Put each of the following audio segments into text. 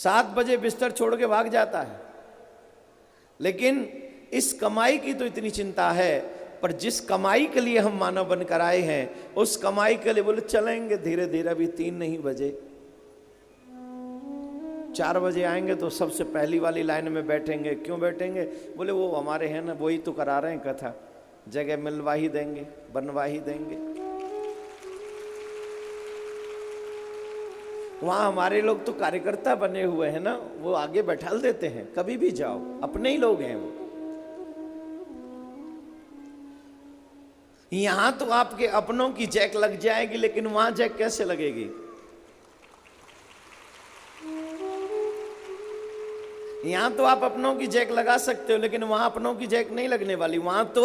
7 बजे बिस्तर छोड़ के भाग जाता है। लेकिन इस कमाई की तो इतनी चिंता है, पर जिस कमाई के लिए हम मानव बनकर आए हैं उस कमाई के लिए बोले चलेंगे धीरे धीरे, अभी 3 नहीं बजे, 4 बजे आएंगे तो सबसे पहली वाली लाइन में बैठेंगे। क्यों बैठेंगे? बोले वो हमारे हैं ना, वही तो करा रहे हैं कथा, जगह मिलवा ही देंगे, बनवा ही देंगे। वहां हमारे लोग तो कार्यकर्ता बने हुए हैं ना, वो आगे बैठाल देते हैं, कभी भी जाओ, अपने ही लोग हैं वो। यहां तो आपके अपनों की जैक लग जाएगी, लेकिन वहां जैक कैसे लगेगी? यहां तो आप अपनों की जैक लगा सकते हो, लेकिन वहां अपनों की जैक नहीं लगने वाली। वहां तो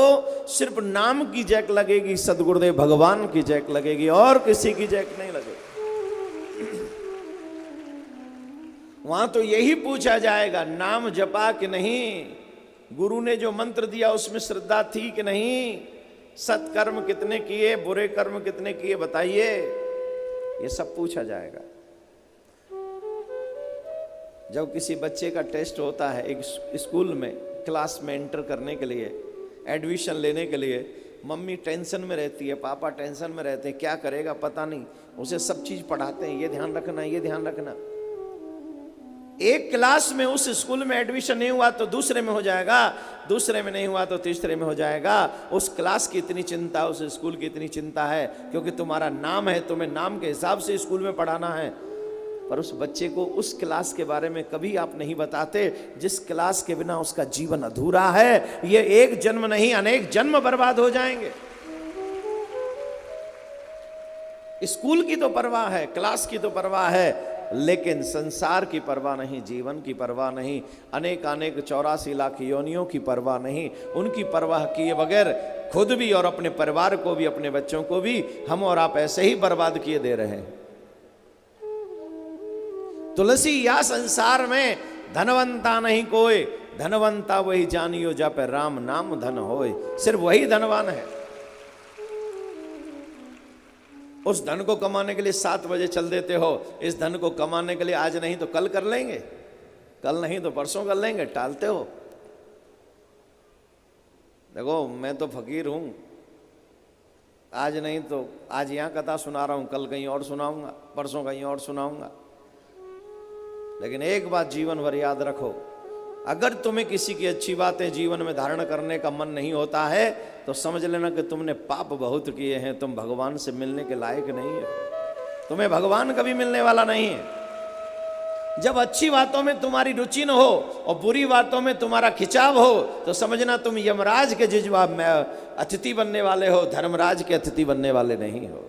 सिर्फ नाम की जैक लगेगी, सदगुरुदेव भगवान की जैक लगेगी, और किसी की जैक नहीं लगेगी। वहां तो यही पूछा जाएगा, नाम जपा कि नहीं, गुरु ने जो मंत्र दिया उसमें श्रद्धा थी कि नहीं, सत्कर्म कितने किए, बुरे कर्म कितने किए बताइए, ये सब पूछा जाएगा। जब किसी बच्चे का टेस्ट होता है एक स्कूल में, क्लास में एंटर करने के लिए, एडमिशन लेने के लिए, मम्मी टेंशन में रहती है, पापा टेंशन में रहते हैं, क्या करेगा पता नहीं, उसे सब चीज पढ़ाते हैं, ये ध्यान रखना, ये ध्यान रखना। एक क्लास में उस स्कूल में एडमिशन नहीं हुआ तो दूसरे में हो जाएगा, दूसरे में नहीं हुआ तो तीसरे में हो जाएगा। उस क्लास की इतनी चिंता, उस स्कूल की इतनी चिंता है, क्योंकि तुम्हारा नाम है, तुम्हें नाम के हिसाब से स्कूल में पढ़ाना है। पर उस बच्चे को उस क्लास के बारे में कभी आप नहीं बताते जिस क्लास के बिना उसका जीवन अधूरा है। ये एक जन्म नहीं, अनेक जन्म बर्बाद हो जाएंगे। स्कूल की तो परवाह है, क्लास की तो परवाह है, लेकिन संसार की परवाह नहीं, जीवन की परवाह नहीं, अनेक 84 लाख योनियों की परवाह नहीं। उनकी परवाह किए बगैर खुद भी और अपने परिवार को भी, अपने बच्चों को भी हम और आप ऐसे ही बर्बाद किए दे रहे हैं। तुलसी या संसार में धनवंता नहीं कोई, धनवंता वही जानियो जा पे राम नाम धन होए। सिर्फ वही धनवान है। उस धन को कमाने के लिए 7 बजे चल देते हो, इस धन को कमाने के लिए आज नहीं तो कल कर लेंगे, कल नहीं तो परसों कर लेंगे, टालते हो। देखो मैं तो फकीर हूं, आज नहीं तो आज यहां कथा सुना रहा हूं, कल कहीं और सुनाऊंगा, परसों कहीं और सुनाऊंगा। लेकिन एक बात जीवन भर याद रखो, अगर तुम्हें किसी की अच्छी बातें जीवन में धारण करने का मन नहीं होता है तो समझ लेना कि तुमने पाप बहुत किए हैं, तुम भगवान से मिलने के लायक नहीं है, तुम्हें भगवान कभी मिलने वाला नहीं है। जब अच्छी बातों में तुम्हारी रुचि न हो और बुरी बातों में तुम्हारा खिंचाव हो तो समझना तुम यमराज के जिजवा में अतिथि बनने वाले हो, धर्मराज के अतिथि बनने वाले नहीं हो।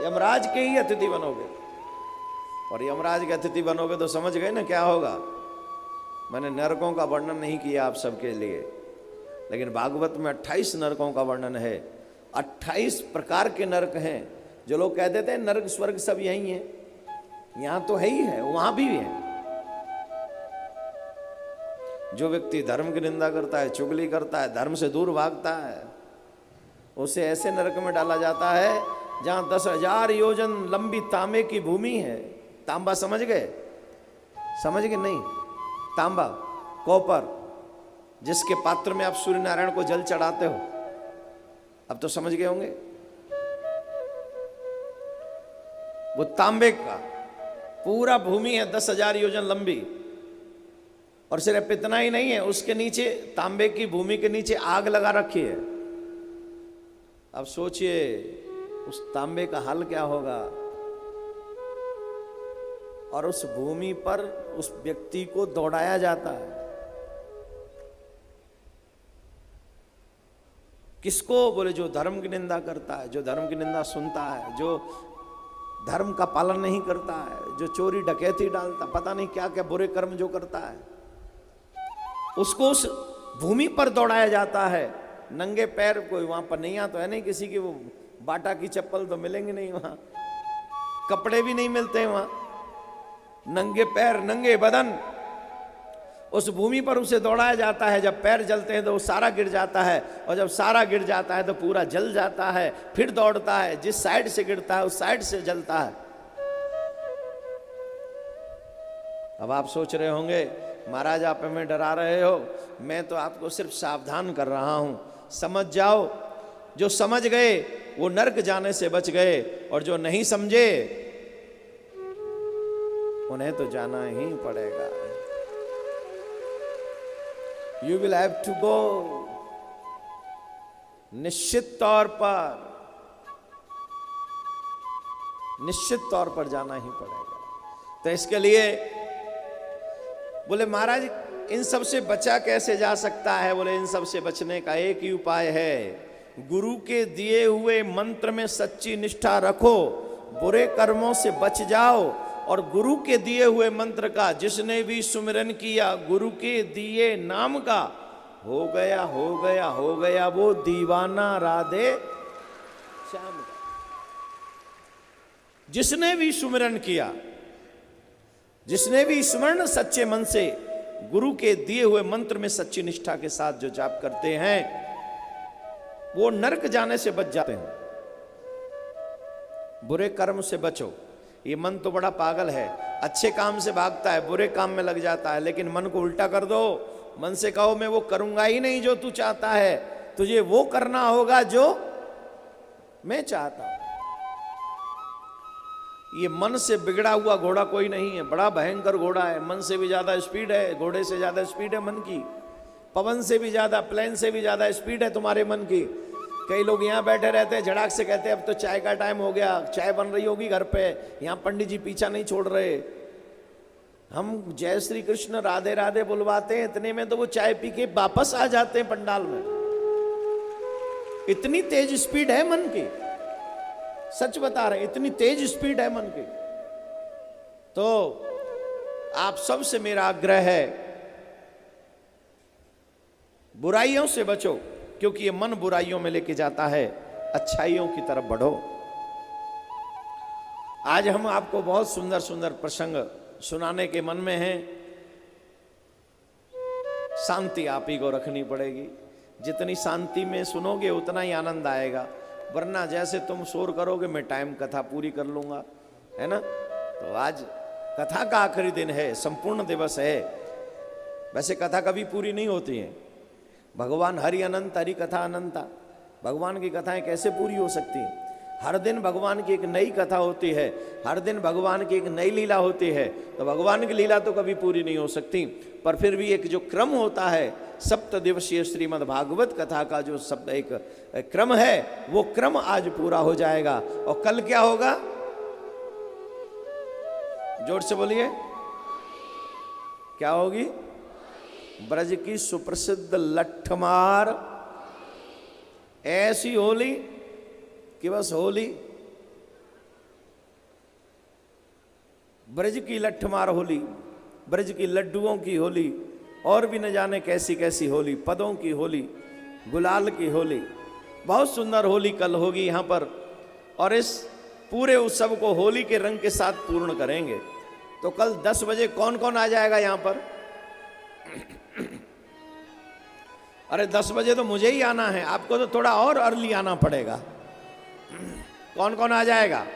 यमराज के ही अतिथि बनोगे, और यमराज के अतिथि बनोगे तो समझ गए ना क्या होगा। मैंने नरकों का वर्णन नहीं किया आप सबके लिए, लेकिन भागवत में 28 नरकों का वर्णन है। 28 प्रकार के नरक हैं। जो लोग कह देते हैं नरक स्वर्ग सब यही है, यहां तो है ही है, वहां भी है। जो व्यक्ति धर्म की निंदा करता है, चुगली करता है, धर्म से दूर भागता है, उसे ऐसे नरक में डाला जाता है जहां 10,000 योजन लंबी तांबे की भूमि है। तांबा समझ गए? समझ गए नहीं? तांबा, कॉपर, जिसके पात्र में आप सूर्य नारायण को जल चढ़ाते हो, अब तो समझ गए होंगे। वो तांबे का पूरा भूमि है 10,000 योजन लंबी, और सिर्फ इतना ही नहीं है, उसके नीचे तांबे की भूमि के नीचे आग लगा रखी है। अब सोचिए उस तांबे का हाल क्या होगा। और उस भूमि पर उस व्यक्ति को दौड़ाया जाता है। किसको? बोले जो धर्म की निंदा करता है, जो धर्म की निंदा सुनता है, जो धर्म का पालन नहीं करता है, जो चोरी डकैती डालता, पता नहीं क्या क्या बुरे कर्म जो करता है, उसको उस भूमि पर दौड़ाया जाता है। नंगे पैर, कोई वहां पर नहीं आता है, नहीं किसी की वो बाटा की चप्पल तो मिलेंगे नहीं वहां, कपड़े भी नहीं मिलते हैं वहां, नंगे पैर नंगे बदन उस भूमि पर उसे दौड़ाया जाता है। जब पैर जलते हैं तो वो सारा गिर जाता है, और जब सारा गिर जाता है तो पूरा जल जाता है। फिर दौड़ता है, जिस साइड से गिरता है उस साइड से जलता है। अब आप सोच रहे होंगे महाराज आप हमें डरा रहे हो, मैं तो आपको सिर्फ सावधान कर रहा हूं। समझ जाओ, जो समझ गए वो नरक जाने से बच गए, और जो नहीं समझे उन्हें तो जाना ही पड़ेगा। You will have to go, निश्चित तौर पर जाना ही पड़ेगा। तो इसके लिए बोले महाराज इन सब से बचा कैसे जा सकता है? बोले इन सब से बचने का एक ही उपाय है, गुरु के दिए हुए मंत्र में सच्ची निष्ठा रखो, बुरे कर्मों से बच जाओ, और गुरु के दिए हुए मंत्र का जिसने भी सुमिरन किया, गुरु के दिए नाम का, हो गया हो गया हो गया वो दीवाना राधे श्याम का। जिसने भी सुमिरन किया, जिसने भी स्मरण सच्चे मन से गुरु के दिए हुए मंत्र में सच्ची निष्ठा के साथ जो जाप करते हैं, वो नरक जाने से बच जाते हैं। बुरे कर्म से बचो। ये मन तो बड़ा पागल है, अच्छे काम से भागता है, बुरे काम में लग जाता है। लेकिन मन को उल्टा कर दो, मन से कहो मैं वो करूंगा ही नहीं जो तू चाहता है, तुझे वो करना होगा जो मैं चाहता हूं। ये मन से बिगड़ा हुआ घोड़ा कोई नहीं है, बड़ा भयंकर घोड़ा है, मन से भी ज्यादा स्पीड है, घोड़े से ज्यादा स्पीड है मन की, पवन से भी ज्यादा, प्लेन से भी ज्यादा स्पीड है तुम्हारे मन की। कई लोग यहाँ बैठे रहते हैं, झड़ाक से कहते हैं अब तो चाय का टाइम हो गया, चाय बन रही होगी घर पे, यहाँ पंडित जी पीछा नहीं छोड़ रहे। हम जय श्री कृष्ण राधे राधे बुलवाते हैं, इतने में तो वो चाय पी के वापस आ जाते हैं पंडाल में। इतनी तेज स्पीड है मन की, सच बता रहे, इतनी तेज स्पीड है मन की। तो आप सबसे मेरा आग्रह है, बुराइयों से बचो, क्योंकि ये मन बुराइयों में लेके जाता है, अच्छाइयों की तरफ बढ़ो। आज हम आपको बहुत सुंदर सुंदर प्रसंग सुनाने के मन में हैं। शांति आप ही को रखनी पड़ेगी, जितनी शांति में सुनोगे उतना ही आनंद आएगा, वरना जैसे तुम शोर करोगे मैं टाइम कथा पूरी कर लूंगा, है ना। तो आज कथा का आखिरी दिन है, संपूर्ण दिवस है। वैसे कथा कभी पूरी नहीं होती है, भगवान हरि अनंत, हरि कथा अनंता, भगवान की कथाएं कैसे पूरी हो सकती हैं? हर दिन भगवान की एक नई कथा होती है, हर दिन भगवान की एक नई लीला होती है, तो भगवान की लीला तो कभी पूरी नहीं हो सकती। पर फिर भी एक जो क्रम होता है, सप्त दिवसीय श्रीमद् भागवत कथा का जो सब एक क्रम है, वो क्रम आज पूरा हो जाएगा। और कल क्या होगा? जोर से बोलिए, क्या होगी? ब्रज की सुप्रसिद्ध लठमार ऐसी होली कि बस होली, ब्रज की लठमार होली, ब्रज की लड्डुओं की होली, और भी न जाने कैसी कैसी होली, पदों की होली, गुलाल की होली, बहुत सुंदर होली कल होगी यहाँ पर। और इस पूरे उत्सव को होली के रंग के साथ पूर्ण करेंगे। तो कल 10 बजे कौन कौन आ जाएगा यहाँ पर? अरे 10 बजे तो मुझे ही आना है, आपको तो थोड़ा और अर्ली आना पड़ेगा। कौन कौन आ जाएगा?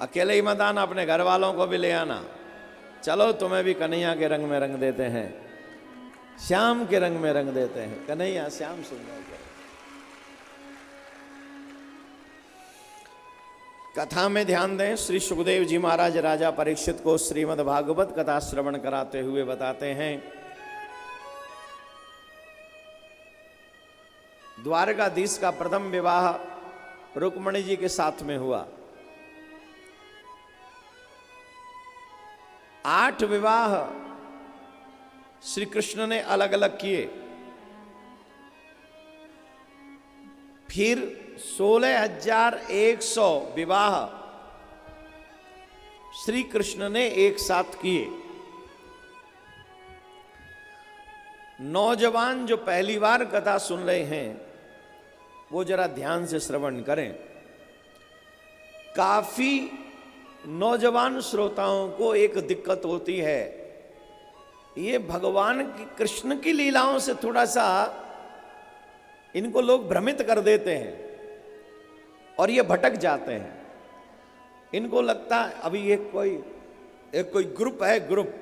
अकेले ही मत आना, अपने घर वालों को भी ले आना। चलो तुम्हें भी कन्हैया के रंग में रंग देते हैं, श्याम के रंग में रंग देते हैं। कन्हैया श्याम सुंदर। कथा में ध्यान दें। श्री सुखदेव जी महाराज राजा परीक्षित को श्रीमद् भागवत कथा श्रवण कराते हुए बताते हैं, द्वारकाधीश का प्रथम विवाह रुक्मणी जी के साथ में हुआ। 8 विवाह श्री कृष्ण ने अलग अलग किए। फिर 16,100 विवाह श्री कृष्ण ने एक साथ किए। नौजवान जो पहली बार कथा सुन रहे हैं वो जरा ध्यान से श्रवण करें। काफी नौजवान श्रोताओं को एक दिक्कत होती है, ये भगवान की कृष्ण की लीलाओं से थोड़ा सा इनको लोग भ्रमित कर देते हैं और ये भटक जाते हैं। इनको लगता है अभी ये कोई एक कोई ग्रुप है, ग्रुप,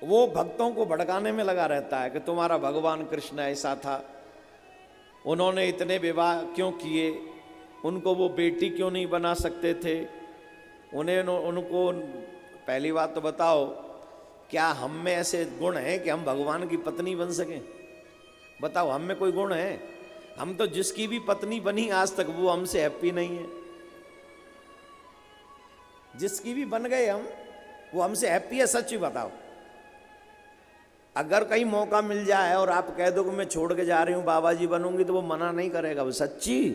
वो भक्तों को भड़काने में लगा रहता है कि तुम्हारा भगवान कृष्ण ऐसा था, उन्होंने इतने विवाह क्यों किए, उनको वो बेटी क्यों नहीं बना सकते थे, उनको पहली बात तो बताओ, क्या हम में ऐसे गुण हैं कि हम भगवान की पत्नी बन सकें? बताओ, हम में कोई गुण है? हम तो जिसकी भी पत्नी बनी आज तक वो हमसे हैप्पी नहीं है। जिसकी भी बन गए हम, वो हमसे हैप्पी है? सच्ची बताओ। अगर कहीं मौका मिल जाए और आप कह दो कि मैं छोड़ के जा रही हूं, बाबा जी बनूंगी, तो वो मना नहीं करेगा। वो सच्ची,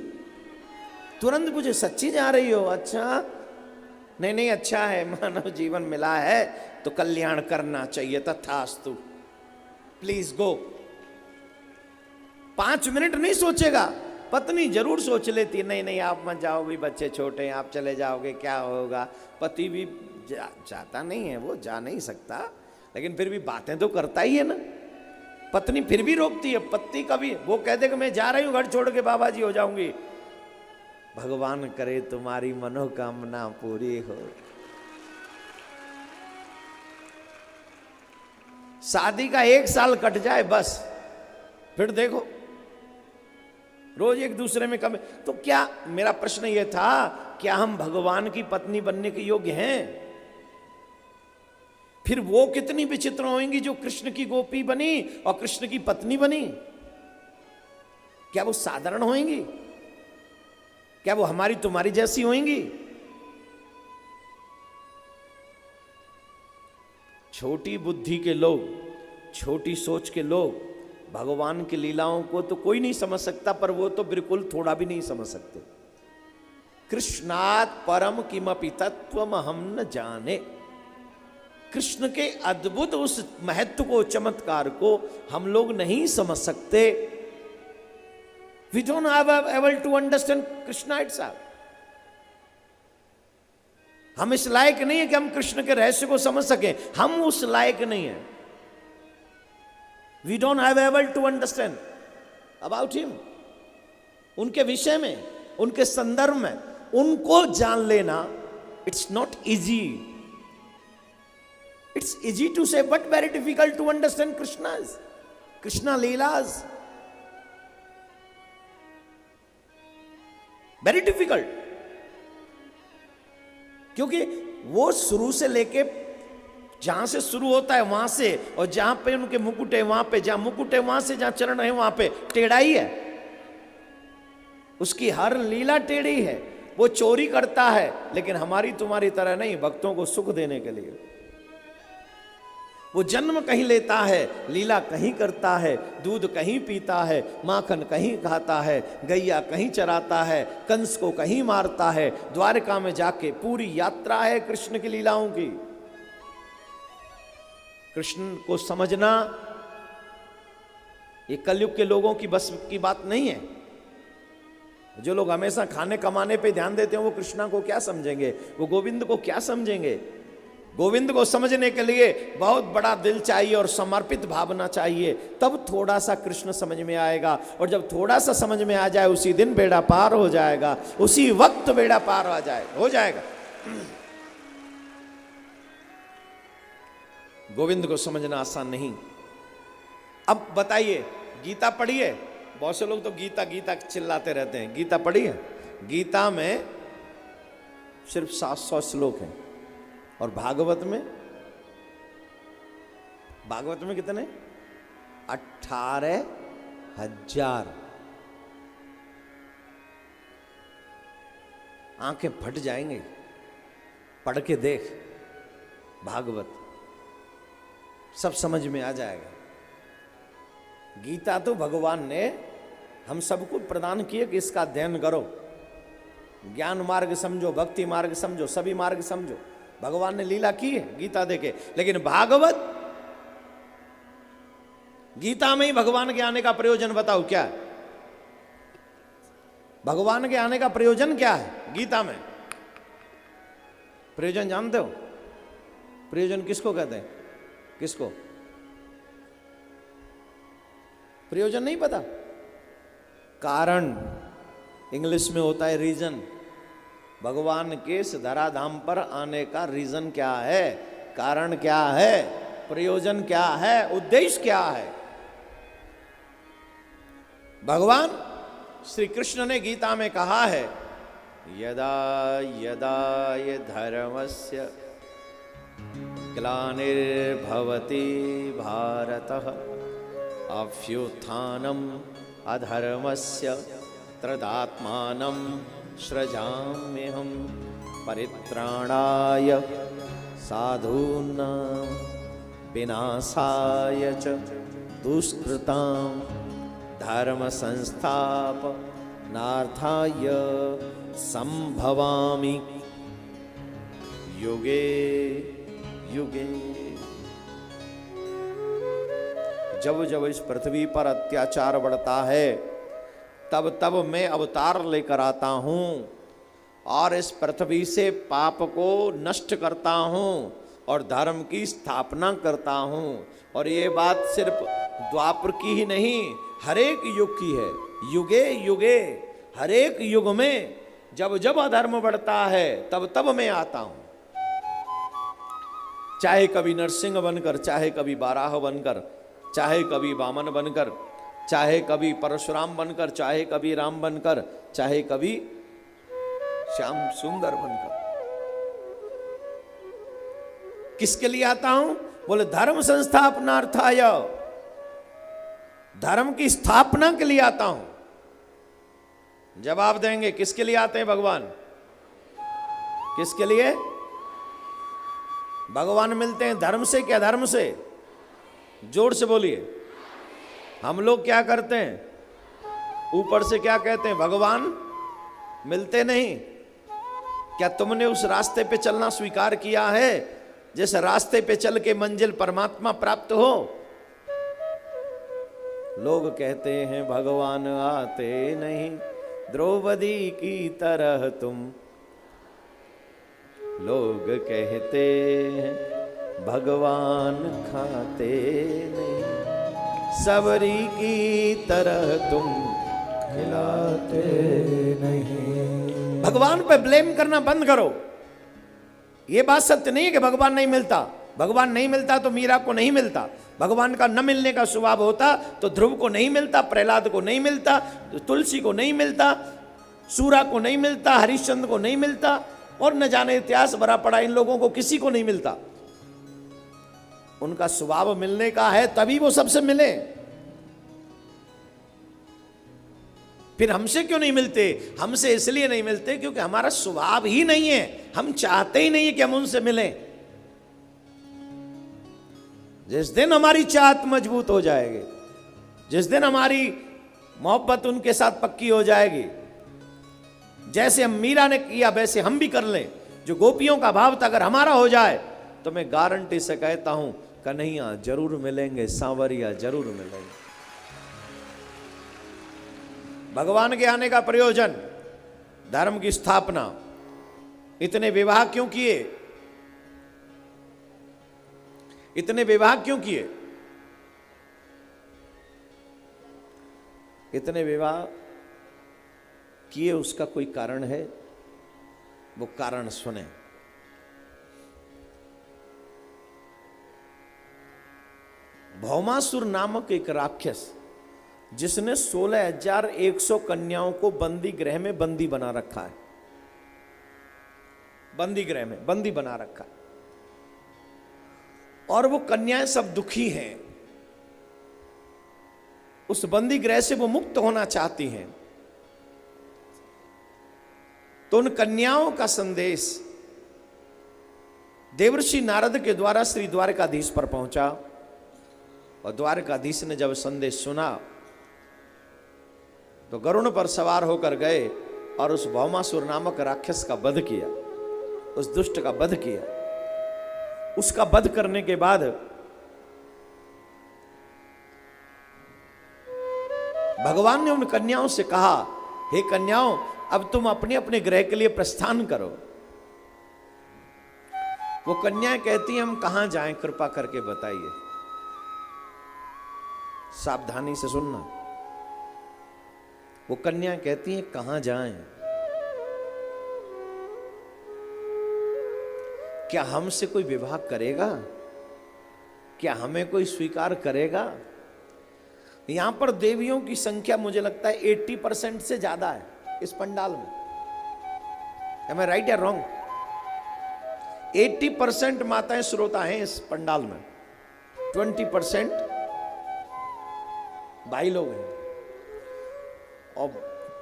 तुरंत पूछे सच्ची जा रही हो? अच्छा, नहीं नहीं अच्छा है, मानव जीवन मिला है तो कल्याण करना चाहिए, तथास्तु, प्लीज गो। 5 मिनट नहीं सोचेगा। पत्नी जरूर सोच लेती है, नहीं नहीं आप मत जाओ, भी बच्चे छोटे हैं, आप चले जाओगे क्या होगा। पति भी जाता नहीं है, वो जा नहीं सकता, लेकिन फिर भी बातें तो करता ही है ना। पत्नी फिर भी रोकती है। पति कभी वो कहते कि मैं जा रही हूं घर छोड़ के, बाबा जी हो जाऊंगी। भगवान करे तुम्हारी मनोकामना पूरी हो। शादी का 1 साल कट जाए बस, फिर देखो रोज एक दूसरे में कम। तो क्या, मेरा प्रश्न यह था, क्या हम भगवान की पत्नी बनने के योग्य हैं? फिर वो कितनी विचित्र होंगी जो कृष्ण की गोपी बनी और कृष्ण की पत्नी बनी। क्या वो साधारण होंगी? क्या वो हमारी तुम्हारी जैसी होंगी? छोटी बुद्धि के लोग, छोटी सोच के लोग भगवान की लीलाओं को तो कोई नहीं समझ सकता, पर वो तो बिल्कुल थोड़ा भी नहीं समझ सकते। कृष्णात् परम किमपि तत्वम हम न जाने। कृष्ण के अद्भुत उस महत्व को, चमत्कार को हम लोग नहीं समझ सकते। We don't have able to understand Krishna itself. हम इस लायक नहीं है कि हम कृष्ण के रहस्य को समझ सकें, हम उस लायक नहीं है। We don't have able to understand about him. उनके विषय में, उनके संदर्भ में, उनको जान लेना, it's not easy. It's easy to say, but very difficult to understand Krishna Leelas. Very difficult. क्योंकि वो शुरू से लेके जहां से शुरू होता है वहां से, और जहां पे उनके मुकुट है वहां पे, जहां मुकुट है वहां से जहां चरण है वहां पे टेढ़ा ही है। उसकी हर लीला टेढ़ी है। वो चोरी करता है, लेकिन हमारी तुम्हारी तरह नहीं, भक्तों को सुख देने के लिए। वो जन्म कहीं लेता है, लीला कहीं करता है, दूध कहीं पीता है, माखन कहीं खाता है, गैया कहीं चराता है, कंस को कहीं मारता है, द्वारका में जाके पूरी यात्रा है कृष्ण की लीलाओं की। कृष्ण को समझना ये कलयुग के लोगों की बस की बात नहीं है। जो लोग हमेशा खाने कमाने पे ध्यान देते हैं, वो कृष्णा को क्या समझेंगे, वो गोविंद को क्या समझेंगे। गोविंद को समझने के लिए बहुत बड़ा दिल चाहिए और समर्पित भावना चाहिए, तब थोड़ा सा कृष्ण समझ में आएगा। और जब थोड़ा सा समझ में आ जाए, उसी दिन बेड़ा पार हो जाएगा, उसी वक्त बेड़ा पार हो जाएगा। गोविंद को समझना आसान नहीं। अब बताइए, गीता पढ़ी है? बहुत से लोग तो गीता गीता चिल्लाते रहते हैं। गीता पढ़ी है? गीता में सिर्फ 700 श्लोक हैं, और भागवत में कितने? 18,000। आंखें फट जाएंगे, पढ़ के देख भागवत, सब समझ में आ जाएगा। गीता तो भगवान ने हम सबको प्रदान किए कि इसका अध्ययन करो, ज्ञान मार्ग समझो, भक्ति मार्ग समझो, सभी मार्ग समझो। भगवान ने लीला की है गीता देके। लेकिन भागवत, गीता में ही भगवान के आने का प्रयोजन बताओ क्या है? भगवान के आने का प्रयोजन क्या है गीता में? प्रयोजन जानते हो? प्रयोजन किसको कहते हैं? किसको प्रयोजन नहीं पता? कारण इंग्लिश में होता है रीजन। भगवान के इस धराधाम पर आने का रीजन क्या है, कारण क्या है, प्रयोजन क्या है, उद्देश्य क्या है। भगवान श्री कृष्ण ने गीता में कहा है, यदा यदा ये धर्मस्य ग्लानिर्भवति भारतः अभ्युत्थानम् अधर्मस्य तदात्मानं सृजाम्यहं परित्राणाय साधूनां विनाशाय च दुष्कृतां धर्म संस्थापनार्थाय संभवामि युगे युगे। जब जब इस पृथ्वी पर अत्याचार बढ़ता है तब तब मैं अवतार लेकर आता हूं और इस पृथ्वी से पाप को नष्ट करता हूं और धर्म की स्थापना करता हूं। और ये बात सिर्फ द्वापर की ही नहीं, हर एक युग की है। युगे युगे, हर एक युग में जब जब अधर्म बढ़ता है तब तब मैं आता हूं। चाहे कभी नरसिंह बनकर, चाहे कभी बाराह बनकर, चाहे कभी वामन बनकर, चाहे कभी परशुराम बनकर, चाहे कभी राम बनकर, चाहे कभी श्याम सुंदर बनकर। किसके लिए आता हूं? बोले धर्म संस्थापनार्थाय, धर्म की स्थापना के लिए आता हूं। जवाब देंगे, किसके लिए आते हैं भगवान? किसके लिए? भगवान मिलते हैं धर्म से क्या धर्म से? जोर से बोलिए। हम लोग क्या करते हैं? ऊपर से क्या कहते हैं? भगवान मिलते नहीं। क्या तुमने उस रास्ते पे चलना स्वीकार किया है जिस रास्ते पे चल के मंजिल परमात्मा प्राप्त हो? लोग कहते हैं भगवान आते नहीं, द्रौपदी की तरह तुम। लोग कहते हैं भगवान खाते नहीं, सबरी की तरह तुम खिलाते नहीं। भगवान पे ब्लेम करना बंद करो। ये बात सत्य नहीं है कि भगवान नहीं मिलता। भगवान नहीं मिलता तो मीरा को नहीं मिलता। भगवान का न मिलने का स्वभाव होता तो ध्रुव को नहीं मिलता, प्रहलाद को नहीं मिलता, तुलसी को नहीं मिलता, सूरा को नहीं मिलता, हरिश्चंद्र को नहीं मिलता, और न जाने इतिहास भरा पड़ा इन लोगों को किसी को नहीं मिलता। उनका स्वभाव मिलने का है तभी वो सबसे मिले। फिर हमसे क्यों नहीं मिलते? हमसे इसलिए नहीं मिलते क्योंकि हमारा स्वभाव ही नहीं है। हम चाहते ही नहीं है कि हम उनसे मिलें। जिस दिन हमारी चाहत मजबूत हो जाएगी, जिस दिन हमारी मोहब्बत उनके साथ पक्की हो जाएगी, जैसे हम मीरा ने किया वैसे हम भी कर लें, जो गोपियों का भाव था अगर हमारा हो जाए, तो मैं गारंटी से कहता हूं कन्हैया जरूर मिलेंगे, सांवरिया जरूर मिलेंगे। भगवान के आने का प्रयोजन धर्म की स्थापना। इतने विवाह क्यों किए? इतने विवाह क्यों किए? इतने विवाह किए उसका कोई कारण है? वो कारण सुने। भौमासुर नामक एक राक्षस जिसने 16,100 कन्याओं को बंदी गृह में बंदी बना रखा है, बंदी गृह में बंदी बना रखा है, और वो कन्याएं सब दुखी हैं। उस बंदी गृह से वो मुक्त होना चाहती हैं। तो उन कन्याओं का संदेश देवर्षि नारद के द्वारा श्री द्वारकाधीश पर पहुंचा, और द्वारकाधीश ने जब संदेश सुना तो गरुड़ पर सवार होकर गए और उस भौमासुर नामक राक्षस का वध किया, उस दुष्ट का वध किया। उसका वध करने के बाद भगवान ने उन कन्याओं से कहा, हे कन्याओं, अब तुम अपने अपने गृह के लिए प्रस्थान करो। वो कन्याएं कहती हैं, हम कहां जाएं, कृपा करके बताइए। सावधानी से सुनना। वो कन्याएं कहती हैं, कहां जाएं? क्या हमसे कोई विवाह करेगा? क्या हमें कोई स्वीकार करेगा? यहां पर देवियों की संख्या मुझे लगता है 80% से ज्यादा है इस पंडाल में। Am I right या रॉन्ग? 80% माताएं श्रोता हैं इस पंडाल में, 20% भाई लोग हैं। और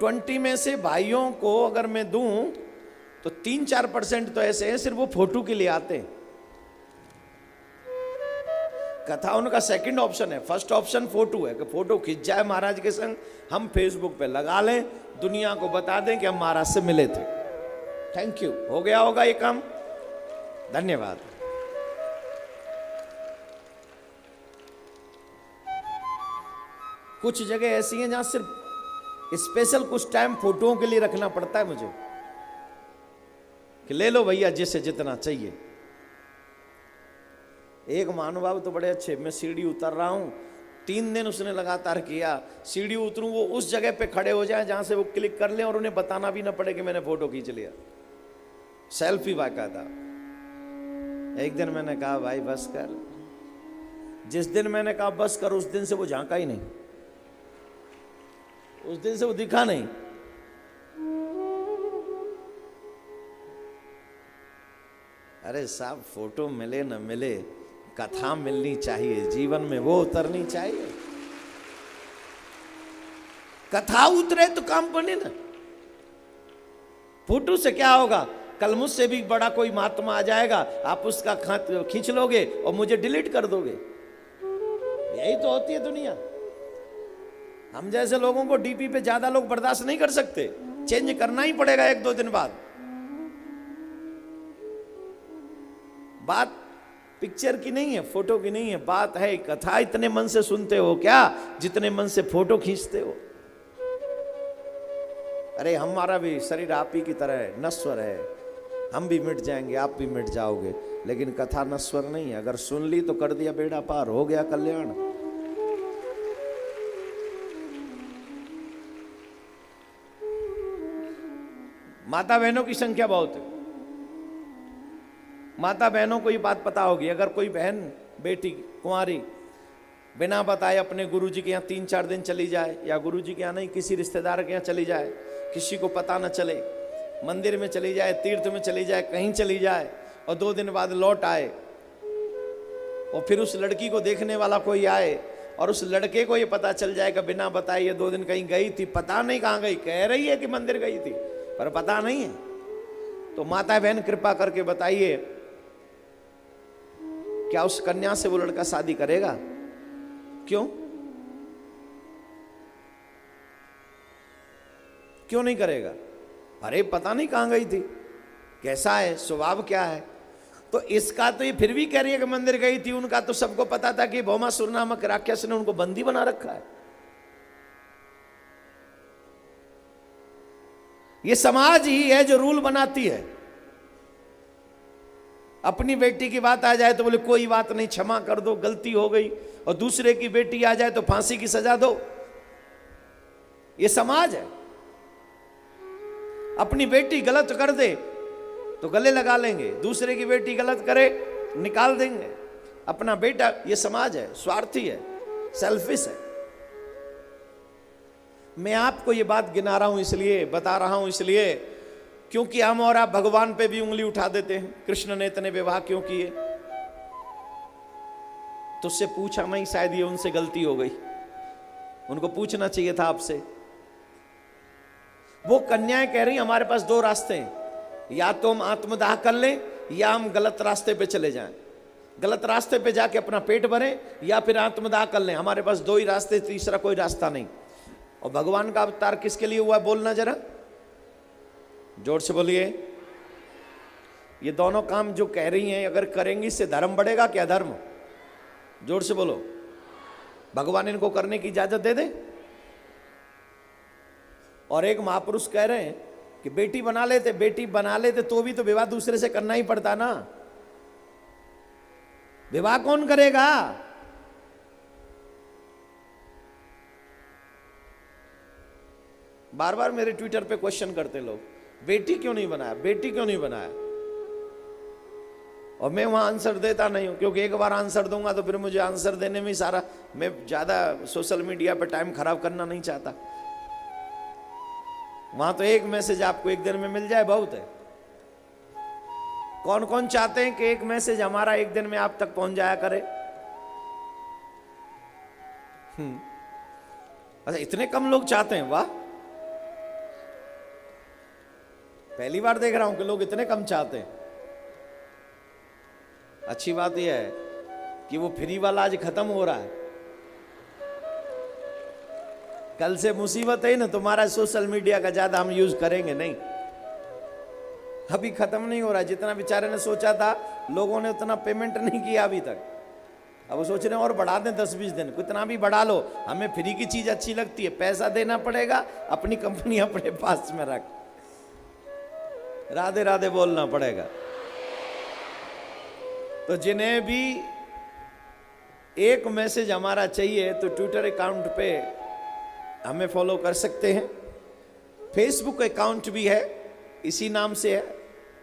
20 में से भाइयों को अगर मैं दूं तो 3-4% तो ऐसे हैं सिर्फ वो फोटो के लिए आते हैं। कथा उनका सेकंड ऑप्शन है, फर्स्ट ऑप्शन फोटो है कि फोटो खिंच जाए महाराज के संग, हम फेसबुक पे लगा लें, दुनिया को बता दें कि हम महाराज से मिले थे। थैंक यू, हो गया होगा ये काम। धन्यवाद। कुछ जगह ऐसी हैं जहां सिर्फ स्पेशल कुछ टाइम फोटोओं के लिए रखना पड़ता है मुझे कि ले लो भैया जिसे जितना चाहिए। एक महानुभाव तो बड़े अच्छे, मैं सीढ़ी उतर रहा हूं, 3 दिन उसने लगातार किया, सीढ़ी उतरूं वो उस जगह पे खड़े हो जाए जहां से वो क्लिक कर लें और उन्हें बताना भी ना पड़े कि मैंने फोटो खींच लिया। सेल्फी बाकायदा। एक दिन मैंने कहा भाई बस कर। जिस दिन मैंने कहा बस कर उस दिन से वो झांका ही नहीं, उस दिन से वो दिखा नहीं। अरे साहब फोटो मिले न मिले, कथा मिलनी चाहिए, जीवन में वो उतरनी चाहिए। कथा उतरे तो काम बने ना। फोटो से क्या होगा? कल मुझसे भी बड़ा कोई महात्मा आ जाएगा, आप उसका खींच लोगे और मुझे डिलीट कर दोगे। यही तो होती है दुनिया। हम जैसे लोगों को डीपी पे ज्यादा लोग बर्दाश्त नहीं कर सकते, चेंज करना ही पड़ेगा 1-2 दिन बाद। बात पिक्चर की नहीं है, फोटो की नहीं है, बात है कथा इतने मन से सुनते हो क्या जितने मन से फोटो खींचते हो। अरे हमारा भी शरीर आप ही की तरह है, नश्वर है, हम भी मिट जाएंगे, आप भी मिट जाओगे, लेकिन कथा नश्वर नहीं है। अगर सुन ली तो कर दिया बेड़ा पार, हो गया कल्याण। माता बहनों की संख्या बहुत है। माता बहनों को ये बात पता होगी, अगर कोई बहन बेटी कुंवारी बिना बताए अपने गुरुजी के यहाँ 3-4 दिन चली जाए, या गुरुजी के यहाँ नहीं किसी रिश्तेदार के यहाँ चली जाए, किसी को पता न चले, मंदिर में चली जाए, तीर्थ में चली जाए, कहीं चली जाए और 2 दिन बाद लौट आए, और फिर उस लड़की को देखने वाला कोई आए और उस लड़के को ये पता चल जाएगा बिना बताए ये 2 दिन कहीं गई थी, पता नहीं कहाँ गई, कह रही है कि मंदिर गई थी पर पता नहीं है। तो माता बहन कृपा करके बताइए, क्या उस कन्या से वो लड़का शादी करेगा? क्यों? क्यों नहीं करेगा? अरे पता नहीं कहां गई थी, कैसा है, स्वभाव क्या है। तो इसका तो ये फिर भी कह रही है कि मंदिर गई थी, उनका तो सबको पता था कि भौमासुर नामक राक्षस ने उनको बंदी बना रखा है। ये समाज ही है जो रूल बनाती है। अपनी बेटी की बात आ जाए तो बोले कोई बात नहीं, क्षमा कर दो, गलती हो गई, और दूसरे की बेटी आ जाए तो फांसी की सजा दो। ये समाज है। अपनी बेटी गलत कर दे तो गले लगा लेंगे, दूसरे की बेटी गलत करे निकाल देंगे। अपना बेटा, ये समाज है, स्वार्थी है, सेल्फिश है। मैं आपको ये बात गिना रहा हूं इसलिए, बता रहा हूं इसलिए, क्योंकि हम और आप भगवान पे भी उंगली उठा देते हैं। कृष्ण ने इतने विवाह क्यों किए? तो उससे पूछा मैं, शायद ये उनसे गलती हो गई, उनको पूछना चाहिए था आपसे। वो कन्याएं कह रही हमारे पास 2 रास्ते हैं, या तो हम आत्मदाह कर लें या हम गलत रास्ते पे चले जाएं। गलत रास्ते पे जाके अपना पेट भरें या फिर आत्मदाह कर लें। हमारे पास 2 ही रास्ते, तीसरा कोई रास्ता नहीं। और भगवान का अवतार किसके लिए हुआ, बोलना जरा जोर से बोलिए। ये दोनों काम जो कह रही हैं अगर करेंगी इससे धर्म बढ़ेगा क्या अधर्म? जोर से बोलो। भगवान इनको करने की इजाजत दे दे। और एक महापुरुष कह रहे हैं कि बेटी बना लेते तो भी तो विवाह दूसरे से करना ही पड़ता ना। विवाह कौन करेगा? बार बार मेरे ट्विटर पे क्वेश्चन करते लोग, बेटी क्यों नहीं बनाया, बेटी क्यों नहीं बनाया? और मैं वहाँ आंसर देता नहीं हूँ, क्योंकि एक बार आंसर दूंगा तो फिर मुझे आंसर देने में ही सारा, मैं ज़्यादा सोशल मीडिया पर टाइम खराब करना नहीं चाहता। वहाँ तो एक मैसेज आपको एक दिन में मिल जाए बहुत है। कौन कौन चाहते हैं कि एक मैसेज हमारा एक दिन में आप तक पहुंच जाया करे? अच्छा, इतने कम लोग चाहते हैं, वाह, पहली बार देख रहा हूं कि लोग इतने कम चाहते हैं। अच्छी बात यह है कि वो फ्री वाला आज खत्म हो रहा है। कल से मुसीबत है ना, तुम्हारा सोशल मीडिया का ज्यादा हम यूज करेंगे नहीं। अभी खत्म नहीं हो रहा, जितना बेचारे ने सोचा था लोगों ने उतना पेमेंट नहीं किया अभी तक। अब वो सोच रहे हैं और बढ़ा दें 10-20 दिन, कितना भी बढ़ा लो, हमें फ्री की चीज अच्छी लगती है, पैसा देना पड़ेगा, अपनी कंपनी अपने पास में रख, राधे राधे बोलना पड़ेगा। तो जिन्हें भी एक मैसेज हमारा चाहिए तो ट्विटर अकाउंट पे हमें फॉलो कर सकते हैं। फेसबुक अकाउंट भी है, इसी नाम से है।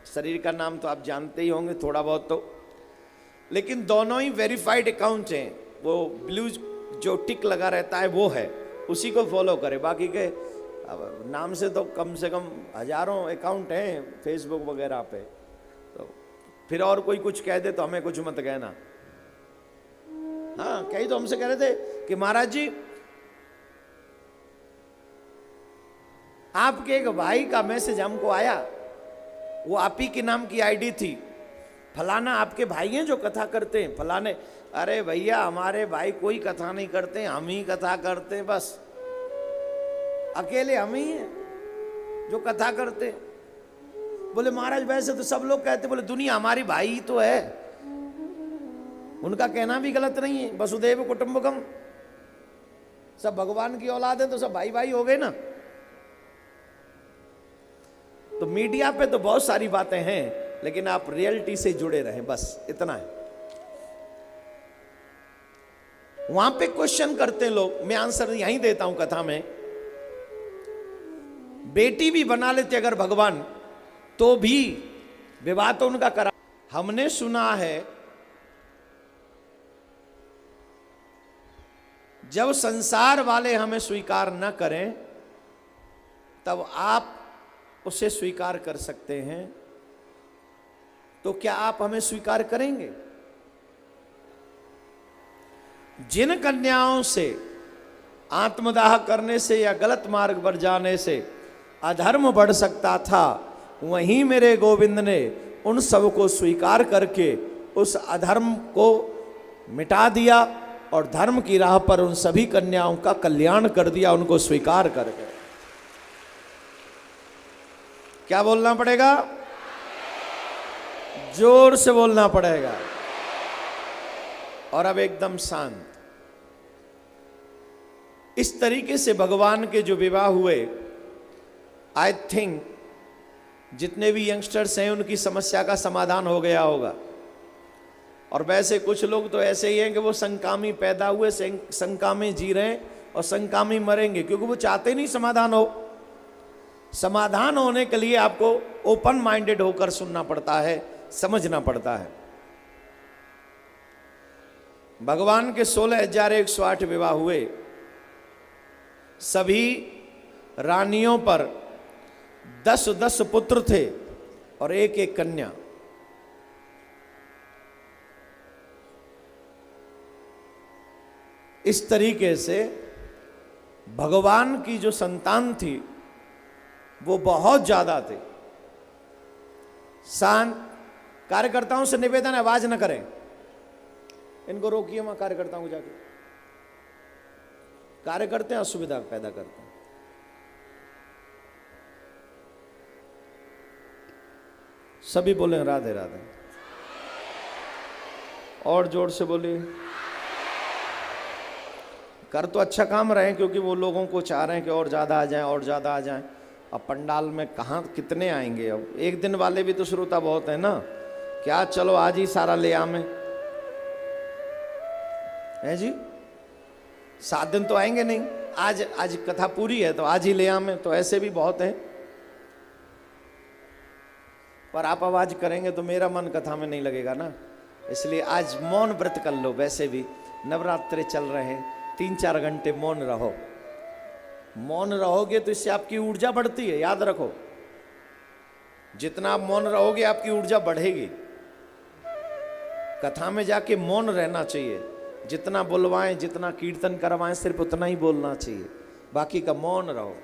शरीर का नाम तो आप जानते ही होंगे थोड़ा बहुत तो, लेकिन दोनों ही वेरीफाइड अकाउंट हैं। वो ब्लू जो टिक लगा रहता है वो है, उसी को फॉलो करें। बाकी के नाम से तो कम हजारों अकाउंट हैं फेसबुक वगैरह पे, तो फिर और कोई कुछ कह दे तो हमें कुछ मत कहना। हाँ, कई तो हमसे कह रहे थे कि महाराज जी आपके एक भाई का मैसेज हमको आया, वो आप ही के नाम की आईडी थी, फलाना आपके भाई हैं जो कथा करते हैं, फलाने। अरे भैया, हमारे भाई कोई कथा नहीं करते, हम ही कथा करते हैं, बस अकेले हम ही हैं जो कथा करते हैं। बोले महाराज वैसे तो सब लोग कहते, बोले दुनिया हमारी भाई ही तो है। उनका कहना भी गलत नहीं है, वसुदेव कुटुंबकम, सब भगवान की औलाद है तो सब भाई भाई हो गए ना। तो मीडिया पे तो बहुत सारी बातें हैं, लेकिन आप रियलिटी से जुड़े रहें, बस इतना है। वहां पे क्वेश्चन करते हैं लोग, मैं आंसर यहीं देता हूं कथा में। बेटी भी बना लेते अगर भगवान, तो भी विवाह तो उनका करा। हमने सुना है जब संसार वाले हमें स्वीकार न करें तब आप उसे स्वीकार कर सकते हैं, तो क्या आप हमें स्वीकार करेंगे? जिन कन्याओं से आत्मदाह करने से या गलत मार्ग पर जाने से अधर्म बढ़ सकता था, वहीं मेरे गोविंद ने उन सब को स्वीकार करके उस अधर्म को मिटा दिया और धर्म की राह पर उन सभी कन्याओं का कल्याण कर दिया, उनको स्वीकार करके। क्या बोलना पड़ेगा? जोर से बोलना पड़ेगा। और अब एकदम शांत। इस तरीके से भगवान के जो विवाह हुए, आई थिंक जितने भी यंगस्टर्स हैं उनकी समस्या का समाधान हो गया होगा। और वैसे कुछ लोग तो ऐसे ही हैं कि वो संकामी पैदा हुए, संकामी जी रहे हैं और संकामी मरेंगे, क्योंकि वो चाहते नहीं समाधान हो। समाधान होने के लिए आपको ओपन माइंडेड होकर सुनना पड़ता है, समझना पड़ता है। भगवान के 16,108 विवाह हुए, सभी रानियों पर 10-10 पुत्र थे और एक एक कन्या। इस तरीके से भगवान की जो संतान थी वो बहुत ज्यादा थे। शांत। कार्यकर्ताओं से निवेदन, आवाज न करें, इनको रोकिए। वहां कार्यकर्ताओं को जाके, कार्यकर्ता असुविधा पैदा करते हैं। सभी बोले राधे राधे, और जोर से बोलिए। कर तो अच्छा काम रहे, क्योंकि वो लोगों को चाह रहे हैं कि और ज़्यादा आ जाएं, और ज़्यादा आ जाएं। अब पंडाल में कहाँ कितने आएंगे? अब एक दिन वाले भी तो श्रोता बहुत है ना। क्या चलो आज ही सारा ले आमें, है जी? 7 दिन तो आएंगे नहीं, आज कथा पूरी है तो आज ही ले आमें, तो ऐसे भी बहुत है। पर आप आवाज करेंगे तो मेरा मन कथा में नहीं लगेगा ना, इसलिए आज मौन व्रत कर लो। वैसे भी नवरात्रे चल रहे हैं, 3-4 घंटे मौन रहो। मौन रहोगे तो इससे आपकी ऊर्जा बढ़ती है, याद रखो। जितना आप मौन रहोगे आपकी ऊर्जा बढ़ेगी। कथा में जाके मौन रहना चाहिए, जितना बुलवाएं, जितना कीर्तन करवाएं, सिर्फ उतना ही बोलना चाहिए, बाकी का मौन रहो।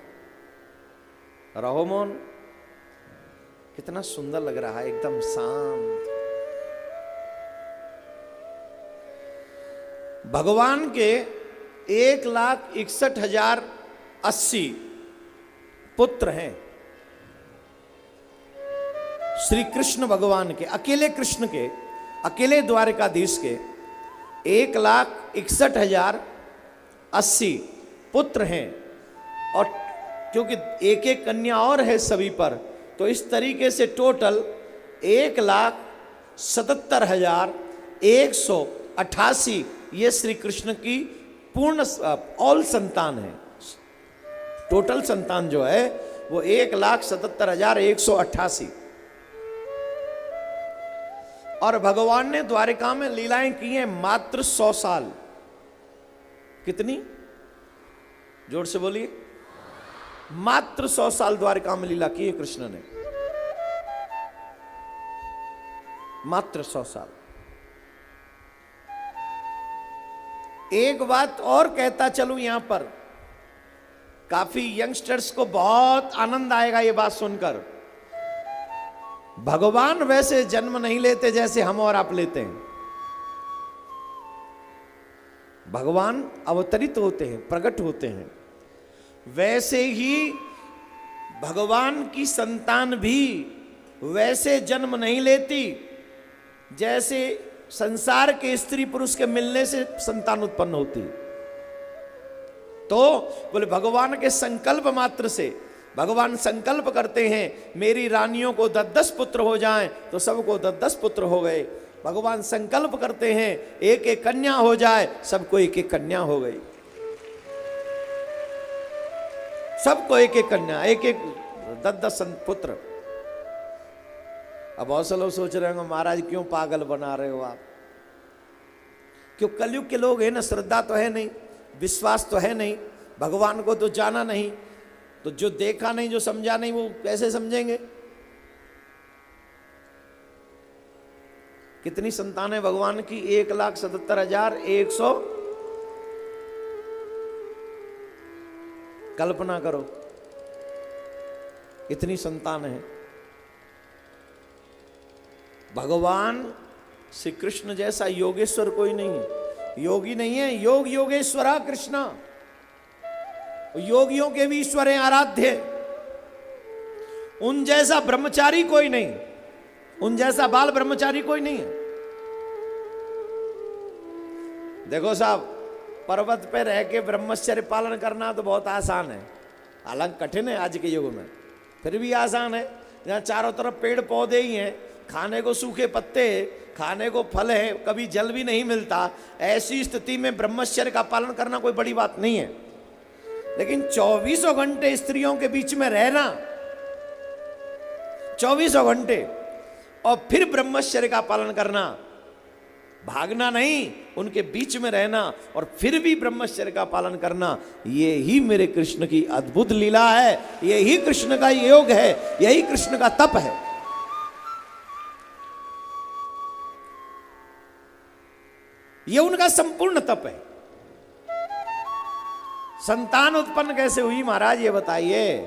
रहो मौन। कितना सुंदर लग रहा है, एकदम शांत। भगवान के 1,61,080 पुत्र हैं। श्री कृष्ण भगवान के, अकेले कृष्ण के, अकेले द्वारकाधीश के 1,61,080 पुत्र हैं। और क्योंकि एक एक कन्या और है सभी पर, तो इस तरीके से टोटल 1,77,188 ये श्री कृष्ण की पूर्ण ऑल संतान है। टोटल संतान जो है वो 1,77,188। और भगवान ने द्वारिका में लीलाएं की हैं मात्र 100 साल। कितनी? जोर से बोलिए। मात्र 100 साल द्वारिका में लीला की है कृष्ण ने, मात्र 100 साल। एक बात और कहता चलूं यहां पर, काफी यंगस्टर्स को बहुत आनंद आएगा ये बात सुनकर। भगवान वैसे जन्म नहीं लेते जैसे हम और आप लेते हैं। भगवान अवतरित होते हैं, प्रकट होते हैं। वैसे ही भगवान की संतान भी वैसे जन्म नहीं लेती जैसे संसार के स्त्री पुरुष के मिलने से संतान उत्पन्न होती। तो बोले भगवान के संकल्प मात्र से, भगवान संकल्प करते हैं मेरी रानियों को 10-10 पुत्र हो जाएं, तो सबको 10-10 पुत्र हो गए। भगवान संकल्प करते हैं एक एक कन्या हो जाए, सबको एक एक कन्या हो गई। सबको एक एक कन्या, एक एक 10-10 पुत्र। अब बहुत से लोग सोच रहे होंगे महाराज क्यों पागल बना रहे हो आप? क्यों? कलयुग के लोग हैं ना, श्रद्धा तो है नहीं, विश्वास तो है नहीं, भगवान को तो जाना नहीं, तो जो देखा नहीं, जो समझा नहीं, वो कैसे समझेंगे? कितनी संतान है भगवान की? 1,77,100। कल्पना करो इतनी संतान है। भगवान श्री कृष्ण जैसा योगेश्वर कोई नहीं है, योगी नहीं है। योग योगेश्वरा कृष्णा, योगियों के भी ईश्वर हैं, आराध्य। उन जैसा ब्रह्मचारी कोई नहीं, उन जैसा बाल ब्रह्मचारी कोई नहीं है। देखो साहब, पर्वत पे रह के ब्रह्मचर्य पालन करना तो बहुत आसान है, हालांकि कठिन है आज के युग में, फिर भी आसान है। जहां चारों तरफ पेड़ पौधे ही हैं, खाने को सूखे पत्ते, खाने को फल है, कभी जल भी नहीं मिलता, ऐसी स्थिति में ब्रह्मचर्य का पालन करना कोई बड़ी बात नहीं है। लेकिन 24 घंटे स्त्रियों के बीच में रहना, 24 घंटे, और फिर ब्रह्मचर्य का पालन करना, भागना नहीं, उनके बीच में रहना और फिर भी ब्रह्मचर्य का पालन करना, ये ही मेरे कृष्ण की अद्भुत लीला है, यही कृष्ण का योग है, यही कृष्ण का तप है। ये उनका संपूर्ण तप है। संतान उत्पन्न कैसे हुई महाराज ये बताइए?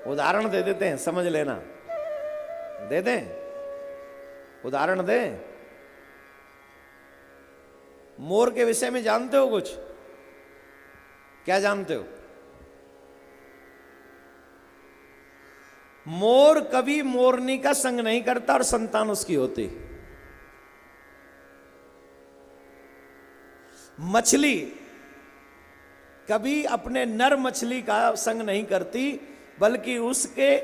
उदाहरण दे देते हैं, समझ लेना। दे दें उदाहरण? दें। मोर के विषय में जानते हो कुछ? क्या जानते हो? मोर कभी मोरनी का संग नहीं करता और संतान उसकी होती। मछली कभी अपने नर मछली का संग नहीं करती, बल्कि उसके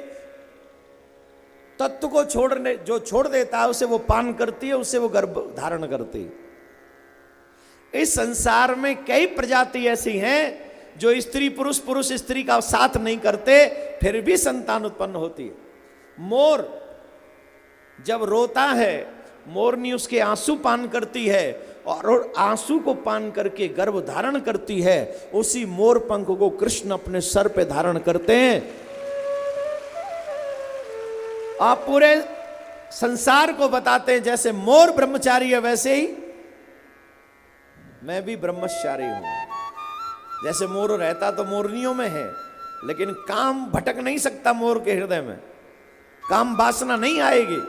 तत्व को छोड़ने, जो छोड़ देता है उसे वो पान करती है, उसे वो गर्भ धारण करती है। इस संसार में कई प्रजाति ऐसी हैं जो स्त्री पुरुष, पुरुष स्त्री का साथ नहीं करते, फिर भी संतान उत्पन्न होती है। मोर जब रोता है, मोरनी उसके आंसू पान करती है और आंसू को पान करके गर्भ धारण करती है। उसी मोर पंख को कृष्ण अपने सर पे धारण करते हैं। आप पूरे संसार को बताते हैं जैसे मोर ब्रह्मचारी है वैसे ही मैं भी ब्रह्मचारी हूं। जैसे मोर रहता तो मोरनियों में है, लेकिन काम भटक नहीं सकता मोर के हृदय में, काम वासना नहीं आएगी।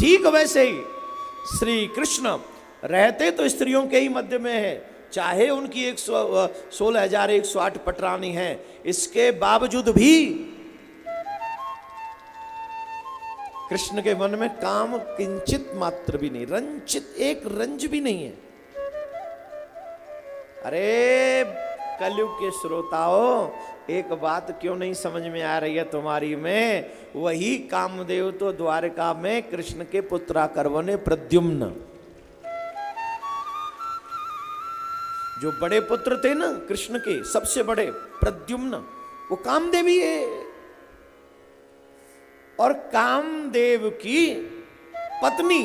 ठीक वैसे ही श्री कृष्ण रहते तो स्त्रियों के ही मध्य में है, चाहे उनकी 16,108 पटरानी है, इसके बावजूद भी कृष्ण के मन में काम किंचित मात्र भी नहीं, रंचित एक रंज भी नहीं है। अरे कलयुग के श्रोताओं, एक बात क्यों नहीं समझ में आ रही है तुम्हारी में? वही कामदेव तो द्वारका में कृष्ण के पुत्रा करवने प्रद्युम्न, जो बड़े पुत्र थे ना कृष्ण के, सबसे बड़े प्रद्युम्न, वो कामदेव ही है। और कामदेव की पत्नी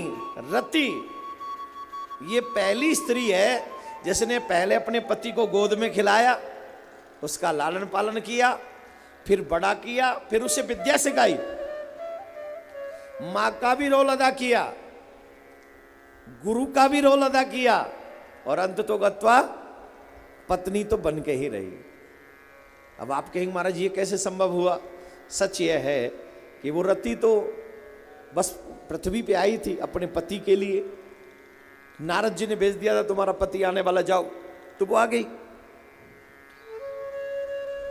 रति ये पहली स्त्री है जिसने पहले अपने पति को गोद में खिलाया, उसका लालन पालन किया, फिर बड़ा किया, फिर उसे विद्या सिखाई, मां का भी रोल अदा किया, गुरु का भी रोल अदा किया, और अंत तो गत्वा पत्नी तो बन के ही रही। अब आप कहेंगे महाराज ये कैसे संभव हुआ? सच यह है कि वो रति तो बस पृथ्वी पे आई थी अपने पति के लिए। नारद जी ने भेज दिया था तुम्हारा पति आने वाला, जाओ, तो वो आ गई।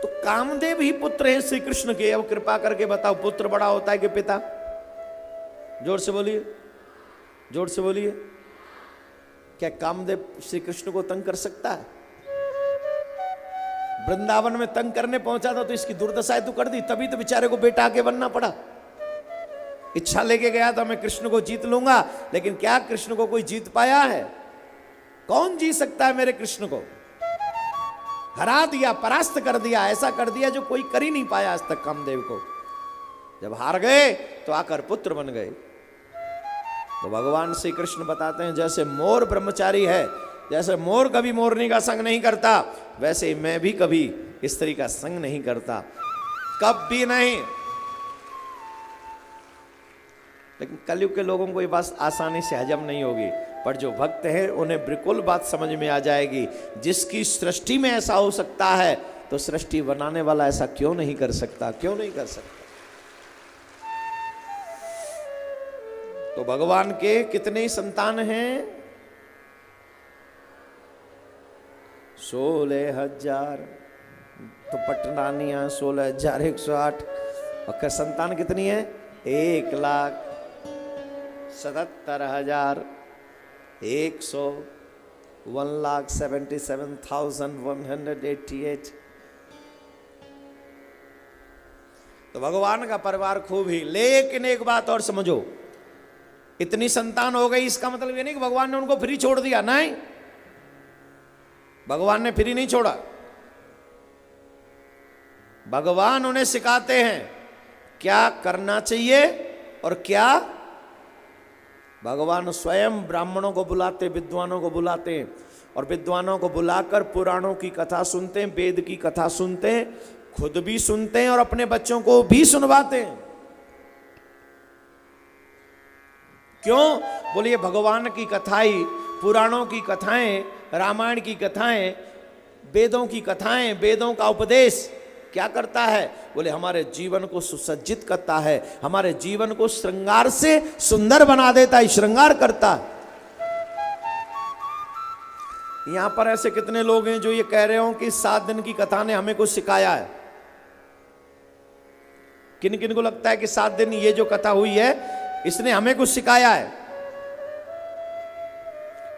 तो कामदेव ही पुत्र है श्री कृष्ण के। अब कृपा करके बताओ, पुत्र बड़ा होता है कि पिता? जोर से बोलिए, जोर से बोलिए। क्या कामदेव श्री कृष्ण को तंग कर सकता है? वृंदावन में तंग करने पहुंचा था तो इसकी दुर्दशा तो कर दी, तभी तो बेचारे को बेटा आके बनना पड़ा। इच्छा लेके गया था मैं कृष्ण को जीत लूंगा, लेकिन क्या कृष्ण को कोई जीत पाया है? कौन जीत सकता है मेरे कृष्ण को? हरा दिया, परास्त कर दिया, ऐसा कर दिया जो कोई कर ही नहीं पाया आज तक कामदेव को। जब हार गए तो आकर पुत्र बन गए। तो भगवान श्री कृष्ण बताते हैं जैसे मोर ब्रह्मचारी है, जैसे मोर कभी मोरनी का संग नहीं करता, वैसे ही मैं भी कभी स्त्री का संग नहीं करता, कभी नहीं। लेकिन कलयुग के लोगों को ये बात आसानी से हजम नहीं होगी, पर जो भक्त हैं उन्हें बिल्कुल बात समझ में आ जाएगी। जिसकी सृष्टि में ऐसा हो सकता है तो सृष्टि बनाने वाला ऐसा क्यों नहीं कर सकता? क्यों नहीं कर सकता? तो भगवान के कितने संतान हैं? 16,000 तो पटरानियां 16,108, और संतान कितनी है? 1,77,100, 1,77,188। तो भगवान का परिवार खूब ही। लेकिन एक बात और समझो, इतनी संतान हो गई इसका मतलब ये नहीं कि भगवान ने उनको फ्री छोड़ दिया। नहीं, भगवान ने फ्री नहीं छोड़ा। भगवान उन्हें सिखाते हैं क्या करना चाहिए और क्या। भगवान स्वयं ब्राह्मणों को बुलाते, विद्वानों को बुलाते, और विद्वानों को बुलाकर पुराणों की कथा सुनते हैं, वेद की कथा सुनते हैं, खुद भी सुनते हैं और अपने बच्चों को भी सुनवाते हैं। क्यों? बोलिए भगवान की कथाएं, पुराणों की कथाएं, रामायण की कथाएं, वेदों की कथाएं, वेदों का उपदेश क्या करता है? बोले हमारे जीवन को सुसज्जित करता है, हमारे जीवन को श्रृंगार से सुंदर बना देता है, श्रृंगार करता है। यहां पर ऐसे कितने लोग हैं जो ये कह रहे हो कि 7 दिन की कथा ने हमें कुछ सिखाया है? किन किन को लगता है कि 7 दिन ये जो कथा हुई है इसने हमें कुछ सिखाया है?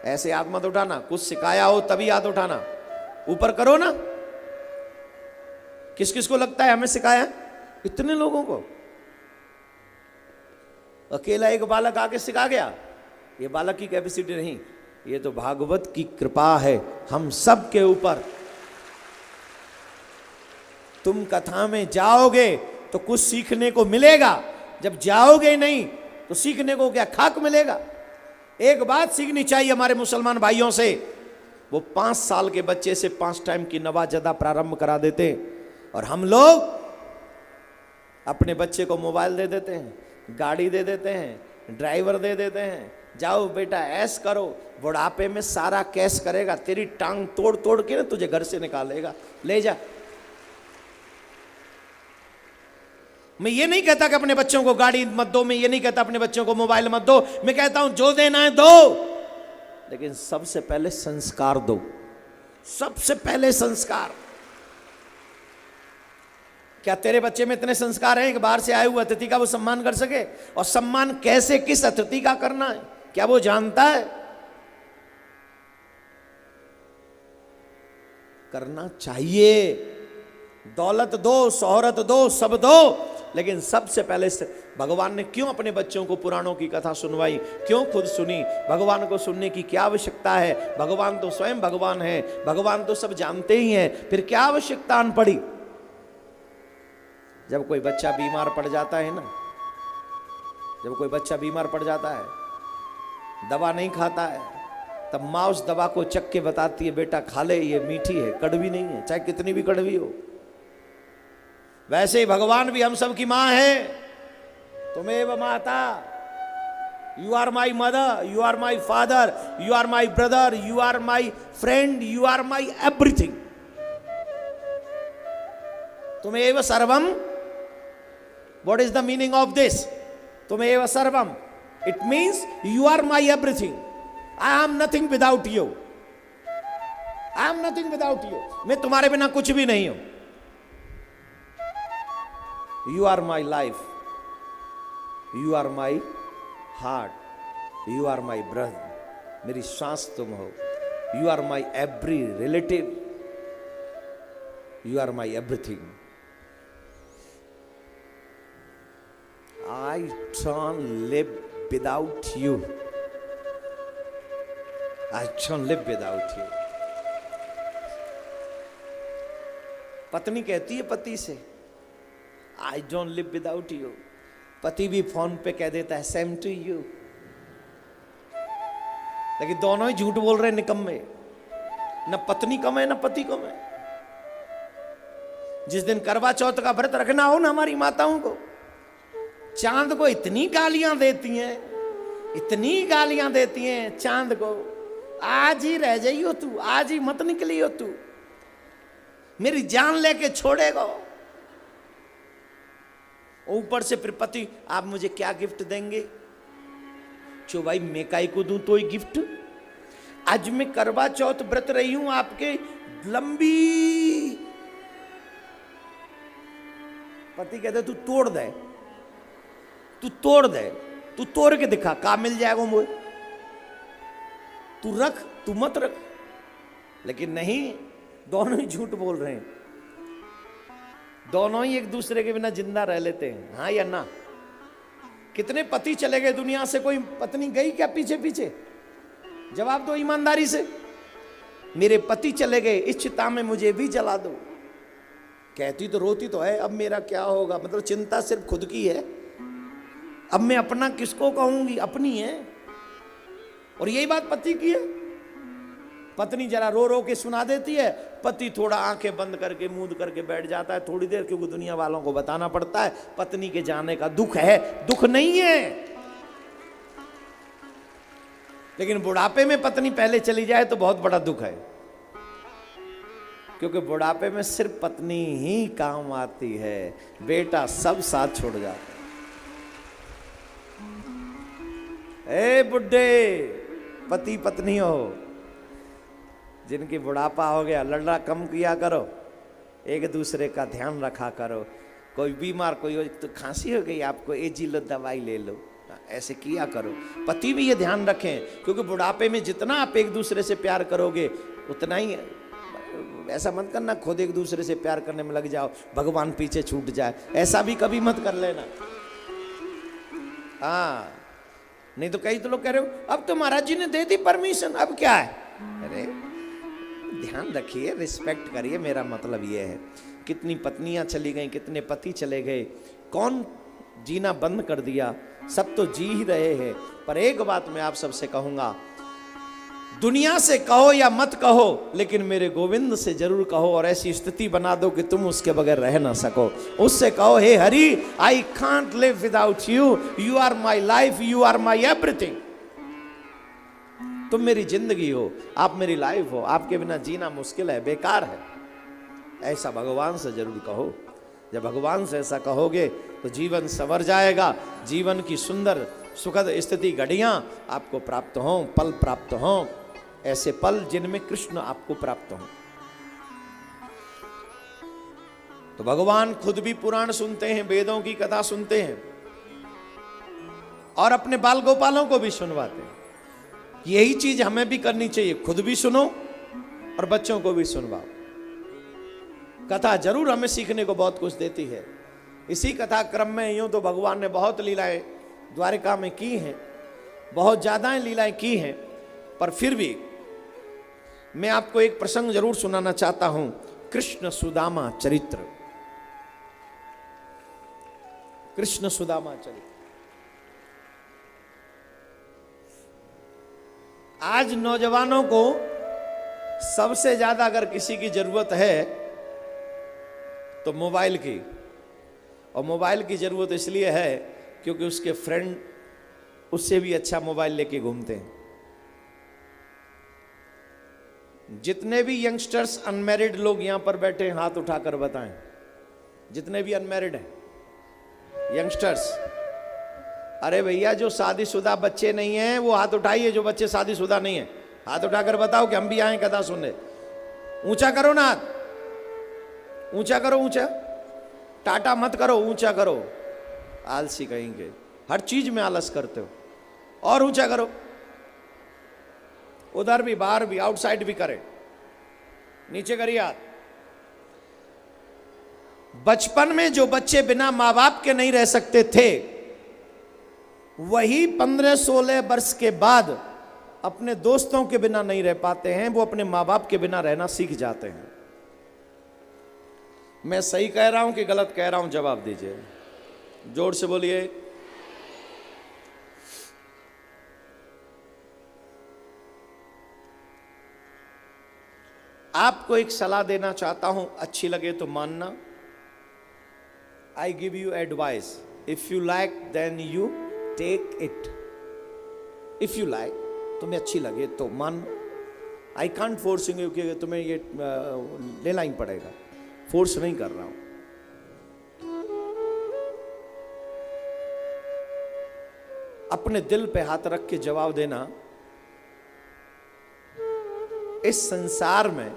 ऐसे हाथ मत उठाना, कुछ सिखाया हो तभी हाथ उठाना, ऊपर करो ना। किस किस को लगता है हमें सिखाया? इतने लोगों को। अकेला एक बालक आके सिखा गया, ये बालक की कैपेसिटी नहीं, ये तो भागवत की कृपा है हम सब के ऊपर। तुम कथा में जाओगे तो कुछ सीखने को मिलेगा, जब जाओगे नहीं तो सीखने को क्या खाक मिलेगा। एक बात सीखनी चाहिए हमारे मुसलमान भाइयों से, वो 5 साल के बच्चे से 5 टाइम की नमाज अदा प्रारंभ करा देते हैं, और हम लोग अपने बच्चे को मोबाइल दे देते हैं, गाड़ी दे देते हैं, ड्राइवर दे देते हैं, जाओ बेटा ऐश करो, बुढ़ापे में सारा कैश करेगा, तेरी टांग तोड़ तोड़ के ना तुझे घर से निकालेगा, ले जा। मैं ये नहीं कहता कि अपने बच्चों को गाड़ी मत दो, मैं ये नहीं कहता अपने बच्चों को मोबाइल मत दो, मैं कहता हूं जो देना है दो, लेकिन सबसे पहले संस्कार दो, सबसे पहले संस्कार। क्या तेरे बच्चे में इतने संस्कार हैं कि बाहर से आए हुए अतिथि का वो सम्मान कर सके? और सम्मान कैसे, किस अतिथि का करना है, क्या वो जानता है? करना चाहिए। दौलत दो, शोहरत दो, सब दो, लेकिन सबसे पहले भगवान ने क्यों अपने बच्चों को पुराणों की कथा सुनवाई, क्यों खुद सुनी? भगवान को सुनने की क्या आवश्यकता है? भगवान तो स्वयं भगवान है, भगवान तो सब जानते ही हैं, फिर क्या आवश्यकता आन पड़ी? जब कोई बच्चा बीमार पड़ जाता है ना, जब कोई बच्चा बीमार पड़ जाता है, दवा नहीं खाता है, तब माँ उस दवा को चख के बताती है, बेटा खा ले, ये मीठी है, कड़वी नहीं है, चाहे कितनी भी कड़वी हो। वैसे ही भगवान भी हम सब की माँ है। तुमेव माता, you are my mother, you are my father, you are my brother, you are my friend, you are my everything. तुमेव सर्वम, what is the meaning of this? तुमेव सर्वम, it means you are my everything. I am nothing without you. I am nothing without you. मैं तुम्हारे बिना कुछ भी नहीं हूं। You are my life. You are my heart. You are my brother. मेरी सांस तुम हो। You are my every relative. You are my everything. I can't live without you. I can't live without you. पत्नी कहती है पति से, I don't live without you. पति भी फोन पे कह देता है same to you. लेकिन दोनों ही झूठ बोल रहे हैं, निकम्मे। न पत्नी कम है न पति कम है। जिस दिन करवा चौथ का व्रत रखना हो ना हमारी माताओं को, चांद को इतनी गालियां देती हैं, इतनी गालियां देती हैं चांद को, आज ही रह जाइयो तू, आज ही मत निकलियो तू, मेरी जान लेके छोड़ेगा। ऊपर से फिर पति, आप मुझे क्या गिफ्ट देंगे? चो भाई मैं काई को दूं तो ही गिफ्ट? आज मैं करवा चौथ व्रत रही हूं आपके, लंबी। पति कहते तू तोड़ दे, तू तोड़ दे, तू तोड़ के दिखा, का मिल जाएगा मुझे? तू रख, तू मत रख। लेकिन नहीं, दोनों ही झूठ बोल रहे हैं, दोनों ही एक दूसरे के बिना जिंदा रह लेते हैं। हाँ या ना? कितने पति चले गए दुनिया से, कोई पत्नी गई क्या पीछे पीछे? जवाब दो ईमानदारी से। मेरे पति चले गए, इस चिता में मुझे भी जला दो। कहती तो रोती तो है, अब मेरा क्या होगा, मतलब चिंता सिर्फ खुद की है, अब मैं अपना किसको कहूंगी, अपनी है। और यही बात पति की है। पत्नी जरा रो रो के सुना देती है, पति थोड़ा आंखें बंद करके मूंद करके बैठ जाता है थोड़ी देर, क्योंकि दुनिया वालों को बताना पड़ता है पत्नी के जाने का दुख है, दुख नहीं है। लेकिन बुढ़ापे में पत्नी पहले चली जाए तो बहुत बड़ा दुख है, क्योंकि बुढ़ापे में सिर्फ पत्नी ही काम आती है, बेटा सब साथ छोड़ जाता है। ए बुड्ढे पति पत्नी हो, जिनकी बुढ़ापा हो गया, लड़ना कम किया करो, एक दूसरे का ध्यान रखा करो। कोई बीमार, कोई तो खांसी हो गई आपको, ए जी लो दवाई ले लो, ऐसे किया करो। पति भी ये ध्यान रखें, क्योंकि बुढ़ापे में जितना आप एक दूसरे से प्यार करोगे उतना ही, ऐसा मत करना खुद एक दूसरे से प्यार करने में लग जाओ, भगवान पीछे छूट जाए, ऐसा भी कभी मत कर लेना। हाँ, नहीं तो कई तो लोग कह रहे हो अब तो महाराज जी ने दे दी परमिशन, अब क्या है? अरे ध्यान रखिए, रिस्पेक्ट करिए। मेरा मतलब ये है कितनी पत्नियां चली गई, कितने पति चले गए, कौन जीना बंद कर दिया, सब तो जी ही रहे हैं। पर एक बात मैं आप सबसे कहूंगा, दुनिया से कहो या मत कहो, लेकिन मेरे गोविंद से जरूर कहो और ऐसी स्थिति बना दो कि तुम उसके बगैर रह ना सको। उससे कहो, हे Hari, I can't live without you, you are my life, you are my everything. तुम मेरी जिंदगी हो, आप मेरी लाइफ हो, आपके बिना जीना मुश्किल है, बेकार है। ऐसा भगवान से जरूर कहो। जब भगवान से ऐसा कहोगे तो जीवन संवर जाएगा, जीवन की सुंदर सुखद स्थिति घड़ियां आपको प्राप्त हों, पल प्राप्त हों, ऐसे पल जिनमें कृष्ण आपको प्राप्त हों। तो भगवान खुद भी पुराण सुनते हैं, वेदों की कथा सुनते हैं और अपने बाल गोपालों को भी सुनवाते हैं। यही चीज हमें भी करनी चाहिए, खुद भी सुनो और बच्चों को भी सुनवाओ। कथा जरूर हमें सीखने को बहुत कुछ देती है। इसी कथा क्रम में यूं तो भगवान ने बहुत लीलाएं द्वारिका में की हैं, बहुत ज्यादा लीलाएं की हैं, पर फिर भी मैं आपको एक प्रसंग जरूर सुनाना चाहता हूं, कृष्ण सुदामा चरित्र। कृष्ण सुदामा चरित्र। आज नौजवानों को सबसे ज्यादा अगर किसी की जरूरत है तो मोबाइल की, और मोबाइल की जरूरत इसलिए है क्योंकि उसके फ्रेंड उससे भी अच्छा मोबाइल लेके घूमते हैं। जितने भी यंगस्टर्स अनमैरिड लोग यहां पर बैठे हैं, हाथ उठाकर बताएं, जितने भी अनमैरिड हैं यंगस्टर्स। अरे भैया, जो शादीशुदा बच्चे नहीं हैं वो हाथ उठाइए, जो बच्चे शादीशुदा नहीं हैं हाथ उठाकर बताओ कि हम भी आए कथा सुनने। ऊंचा करो ना हाथ, ऊंचा करो, ऊंचा, टाटा मत करो, ऊंचा करो। आलसी कहेंगे, हर चीज में आलस करते हो। और ऊंचा करो, उधर भी, बाहर भी, आउटसाइड भी करें। नीचे करिए हाथ। बचपन में जो बच्चे बिना मां बाप के नहीं रह सकते थे, वही 15-16 वर्ष के बाद अपने दोस्तों के बिना नहीं रह पाते हैं, वो अपने मां बाप के बिना रहना सीख जाते हैं। मैं सही कह रहा हूं कि गलत कह रहा हूं, जवाब दीजिए, जोर से बोलिए। आपको एक सलाह देना चाहता हूं, अच्छी लगे तो मानना। I give you advice, if you like then you take it. If you like, तुम्हें अच्छी लगे तो मान। आई कांट फोर्सिंग यू कि तुम्हें ये लेना ही पड़ेगा, फोर्स नहीं कर रहा हूं। अपने दिल पे हाथ रख के जवाब देना। इस संसार में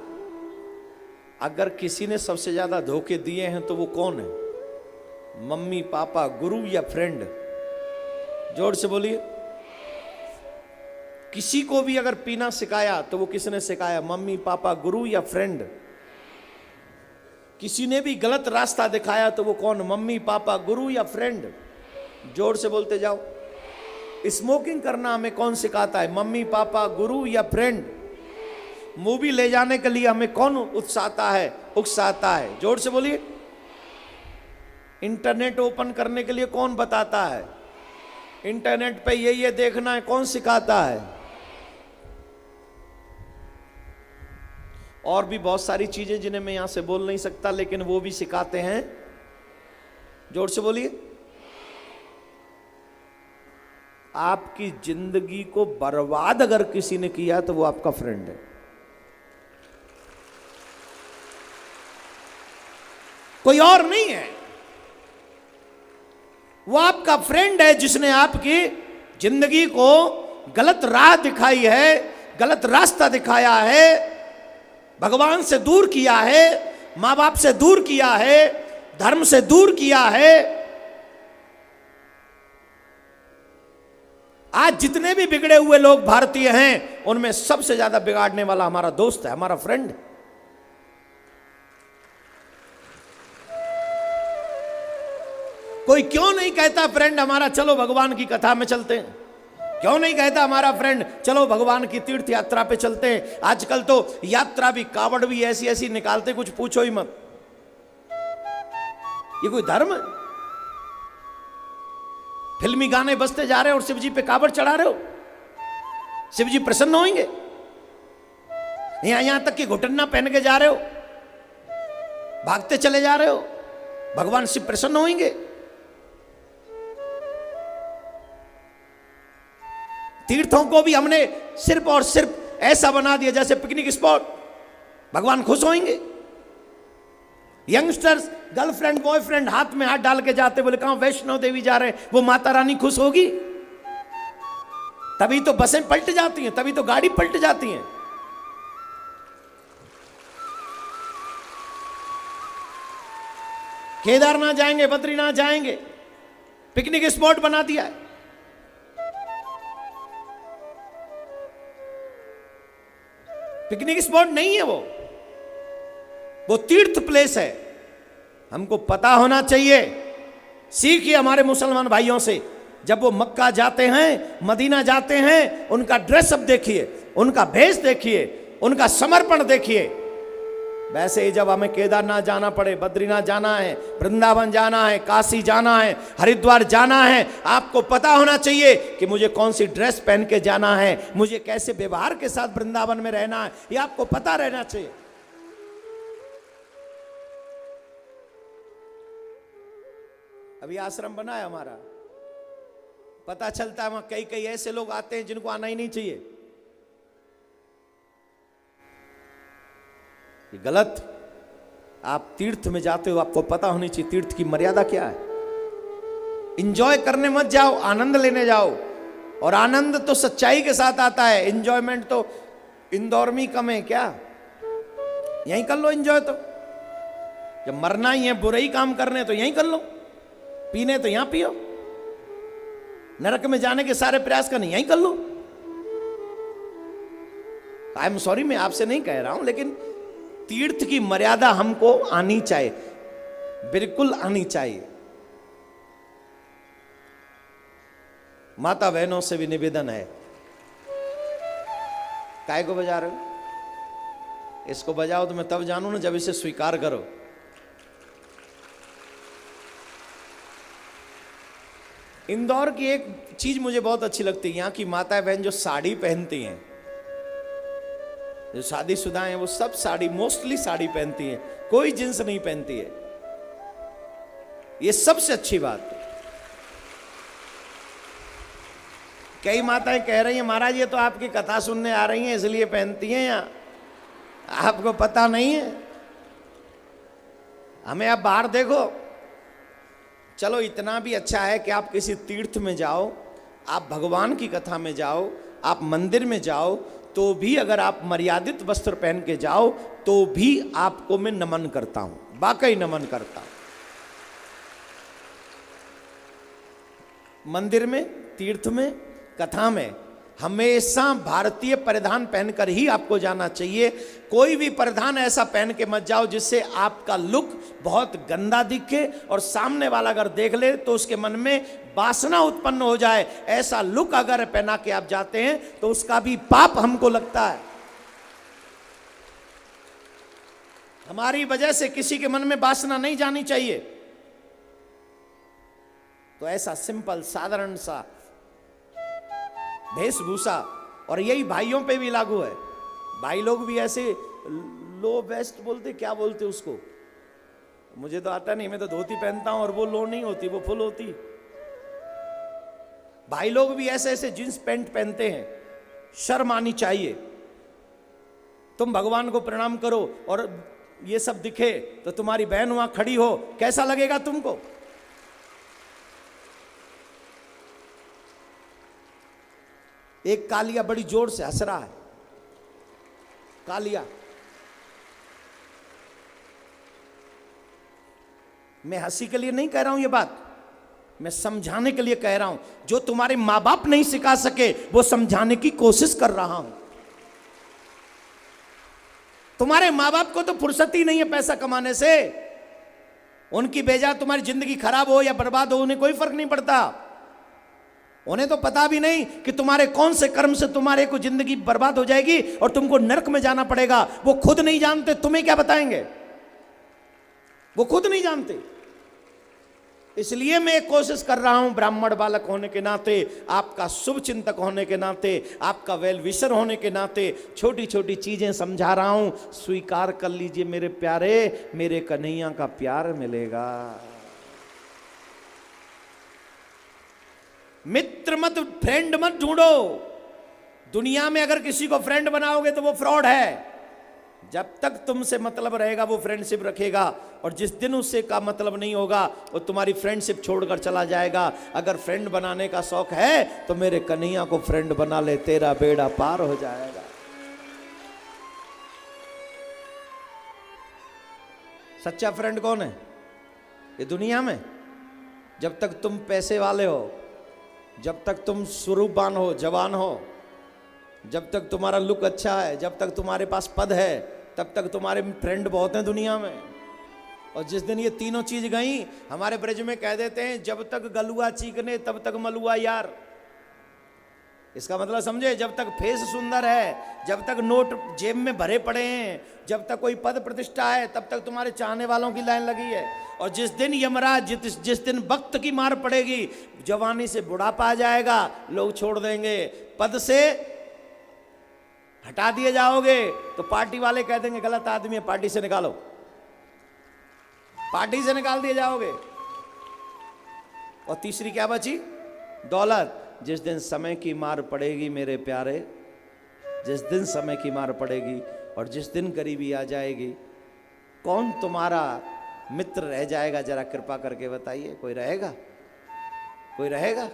अगर किसी ने सबसे ज्यादा धोखे दिए हैं तो वो कौन है? मम्मी, पापा, गुरु या फ्रेंड? जोर से बोलिए। किसी को भी अगर पीना सिखाया तो वो किसने सिखाया? मम्मी, पापा, गुरु या फ्रेंड? किसी ने भी गलत रास्ता दिखाया तो वो कौन? मम्मी, पापा, गुरु या फ्रेंड? जोर से बोलते जाओ। स्मोकिंग करना हमें कौन सिखाता है? मम्मी, पापा, गुरु या फ्रेंड? मूवी ले जाने के लिए हमें कौन उकसाता है? जोर से बोलिए। इंटरनेट ओपन करने के लिए कौन बताता है? इंटरनेट पे ये देखना है, कौन सिखाता है? और भी बहुत सारी चीजें जिन्हें मैं यहां से बोल नहीं सकता, लेकिन वो भी सिखाते हैं। जोर से बोलिए। आपकी जिंदगी को बर्बाद अगर किसी ने किया तो वो आपका फ्रेंड है, कोई और नहीं है। वो आपका फ्रेंड है जिसने आपकी जिंदगी को गलत राह दिखाई है, गलत रास्ता दिखाया है, भगवान से दूर किया है, मां बाप से दूर किया है, धर्म से दूर किया है। आज जितने भी बिगड़े हुए लोग भारतीय हैं, उनमें सबसे ज्यादा बिगाड़ने वाला हमारा दोस्त है, हमारा फ्रेंड। कोई क्यों नहीं कहता फ्रेंड हमारा चलो भगवान की कथा में चलते हैं? क्यों नहीं कहता हमारा फ्रेंड चलो भगवान की तीर्थ यात्रा पे चलते हैं? आजकल तो यात्रा भी, कावड़ भी ऐसी ऐसी निकालते, कुछ पूछो ही मत। ये कोई धर्म है? फिल्मी गाने बजते जा रहे हो और शिव जी पे कावड़ चढ़ा रहे हो। शिव जी प्रसन्न होंगे? यहां तक कि घुटना पहन के जा रहे हो, भागते चले जा रहे हो, भगवान शिव प्रसन्न होंगे? तीर्थों को भी हमने सिर्फ और सिर्फ ऐसा बना दिया जैसे पिकनिक स्पॉट। भगवान खुश होंगे? यंगस्टर्स गर्लफ्रेंड बॉयफ्रेंड हाथ में हाथ डाल के जाते, बोले कहां वैष्णो देवी जा रहे हैं, वो माता रानी खुश होगी? तभी तो बसें पलट जाती हैं, तभी तो गाड़ी पलट जाती हैं। केदारनाथ जाएंगे, बद्रीनाथ जाएंगे, पिकनिक स्पॉट बना दिया है। पिकनिक स्पॉट नहीं है वो तीर्थ प्लेस है। हमको पता होना चाहिए। सीखिए हमारे मुसलमान भाइयों से, जब वो मक्का जाते हैं, मदीना जाते हैं, उनका ड्रेसअप देखिए, उनका भेष देखिए, उनका समर्पण देखिए। वैसे ही जब हमें केदारनाथ जाना पड़े, बद्रीनाथ जाना है, वृंदावन जाना है, काशी जाना है, हरिद्वार जाना है, आपको पता होना चाहिए कि मुझे कौन सी ड्रेस पहन के जाना है, मुझे कैसे व्यवहार के साथ वृंदावन में रहना है, ये आपको पता रहना चाहिए। अभी आश्रम बना है हमारा, पता चलता है वहां कई कई ऐसे लोग आते हैं जिनको आना ही नहीं चाहिए। ये गलत। आप तीर्थ में जाते हो, आपको पता होनी चाहिए तीर्थ की मर्यादा क्या है। इंजॉय करने मत जाओ, आनंद लेने जाओ। और आनंद तो सच्चाई के साथ आता है, इंजॉयमेंट तो इंदौर में कम है क्या? यहीं कर लो इंजॉय। तो जब मरना ही है, बुरे ही काम करने तो यहीं कर लो, पीने तो यहां पियो, नरक में जाने के सारे प्रयास करने यहीं कर लो। आई एम सॉरी, मैं आपसे नहीं कह रहा हूं, लेकिन तीर्थ की मर्यादा हमको आनी चाहिए, बिल्कुल आनी चाहिए। माता बहनों से भी निवेदन है, काय को बजा रहे हो? इसको बजाओ तो मैं तब जानू ना जब इसे स्वीकार करो। इंदौर की एक चीज मुझे बहुत अच्छी लगती है, यहां की माताएं बहन जो साड़ी पहनती हैं, जो शादीशुदा हैं वो सब साड़ी, मोस्टली साड़ी पहनती हैं, कोई जींस नहीं पहनती है। ये सबसे अच्छी बात है। कई माताएं कह रही हैं महाराज ये तो आपकी कथा सुनने आ रही हैं इसलिए पहनती हैं, या आपको पता नहीं है। हमें अब बाहर देखो, चलो इतना भी अच्छा है कि आप किसी तीर्थ में जाओ, आप भगवान की कथा में जाओ, आप मंदिर में जाओ, तो भी अगर आप मर्यादित वस्त्र पहन के जाओ तो भी आपको मैं नमन करता हूं, वाकई नमन करता हूं। मंदिर में, तीर्थ में, कथा में हमेशा भारतीय परिधान पहनकर ही आपको जाना चाहिए। कोई भी परिधान ऐसा पहन के मत जाओ जिससे आपका लुक बहुत गंदा दिखे और सामने वाला अगर देख ले तो उसके मन में वासना उत्पन्न हो जाए। ऐसा लुक अगर पहना के आप जाते हैं तो उसका भी पाप हमको लगता है। हमारी वजह से किसी के मन में वासना नहीं जानी चाहिए। तो ऐसा सिंपल साधारण सा वेशभूषा, और यही भाइयों पे भी लागू है। भाई लोग भी ऐसे लो वेस्ट बोलते, क्या बोलते उसको, मुझे तो आता नहीं, मैं तो धोती पहनता हूं और वो लो नहीं होती, वो फुल होती। भाई लोग भी ऐसे ऐसे जींस पैंट पहनते हैं, शर्म आनी चाहिए। तुम भगवान को प्रणाम करो और ये सब दिखे तो तुम्हारी बहन वहां खड़ी हो, कैसा लगेगा तुमको? एक कालिया बड़ी जोर से हंस रहा है, कालिया। मैं हंसी के लिए नहीं कह रहा हूं ये बात, मैं समझाने के लिए कह रहा हूं। जो तुम्हारे मां बाप नहीं सिखा सके वो समझाने की कोशिश कर रहा हूं। तुम्हारे मां बाप को तो फुर्सत ही नहीं है पैसा कमाने से। उनकी बेजा तुम्हारी जिंदगी खराब हो या बर्बाद हो उन्हें कोई फर्क नहीं पड़ता। उन्हें तो पता भी नहीं कि तुम्हारे कौन से कर्म से तुम्हारे को जिंदगी बर्बाद हो जाएगी और तुमको नरक में जाना पड़ेगा। वो खुद नहीं जानते, तुम्हें क्या बताएंगे? वो खुद नहीं जानते। इसलिए मैं कोशिश कर रहा हूं ब्राह्मण बालक होने के नाते, आपका शुभ चिंतक होने के नाते, आपका वेल विशर होने के नाते छोटी छोटी चीजें समझा रहा हूं। स्वीकार कर लीजिए मेरे प्यारे, मेरे कन्हैया का प्यार मिलेगा। मित्र मत, फ्रेंड मत ढूंढो। दुनिया में अगर किसी को फ्रेंड बनाओगे तो वो फ्रॉड है। जब तक तुमसे मतलब रहेगा वो फ्रेंडशिप रखेगा, और जिस दिन उससे का मतलब नहीं होगा वो तुम्हारी फ्रेंडशिप छोड़कर चला जाएगा। अगर फ्रेंड बनाने का शौक है तो मेरे कन्हैया को फ्रेंड बना ले, तेरा बेड़ा पार हो जाएगा। सच्चा फ्रेंड कौन है ये दुनिया में? जब तक तुम पैसे वाले हो, जब तक तुम स्वरूपवान हो, जवान हो, जब तक तुम्हारा लुक अच्छा है, जब तक तुम्हारे पास पद है, तब तक तुम्हारे फ्रेंड बहुत हैं दुनिया में। और जिस दिन ये तीनों चीज गई, हमारे ब्रज में कह देते हैं जब तक गलुआ चीकने तब तक मलुआ यार। इसका मतलब समझे, जब तक फेस सुंदर है, जब तक नोट जेब में भरे पड़े हैं, जब तक कोई पद प्रतिष्ठा है, तब तक तुम्हारे चाहने वालों की लाइन लगी है। और जिस दिन यमराज, जिस दिन वक्त की मार पड़ेगी, जवानी से बुढ़ापा आ जाएगा, लोग छोड़ देंगे, पद से हटा दिए जाओगे तो पार्टी वाले कह देंगे गलत आदमी है, पार्टी से निकालो, पार्टी से निकाल दिए जाओगे। और तीसरी क्या बची? दौलत। जिस दिन समय की मार पड़ेगी मेरे प्यारे, जिस दिन समय की मार पड़ेगी और जिस दिन गरीबी आ जाएगी, कौन तुम्हारा मित्र रह जाएगा? जरा कृपा करके बताइए, कोई रहेगा? कोई रहेगा?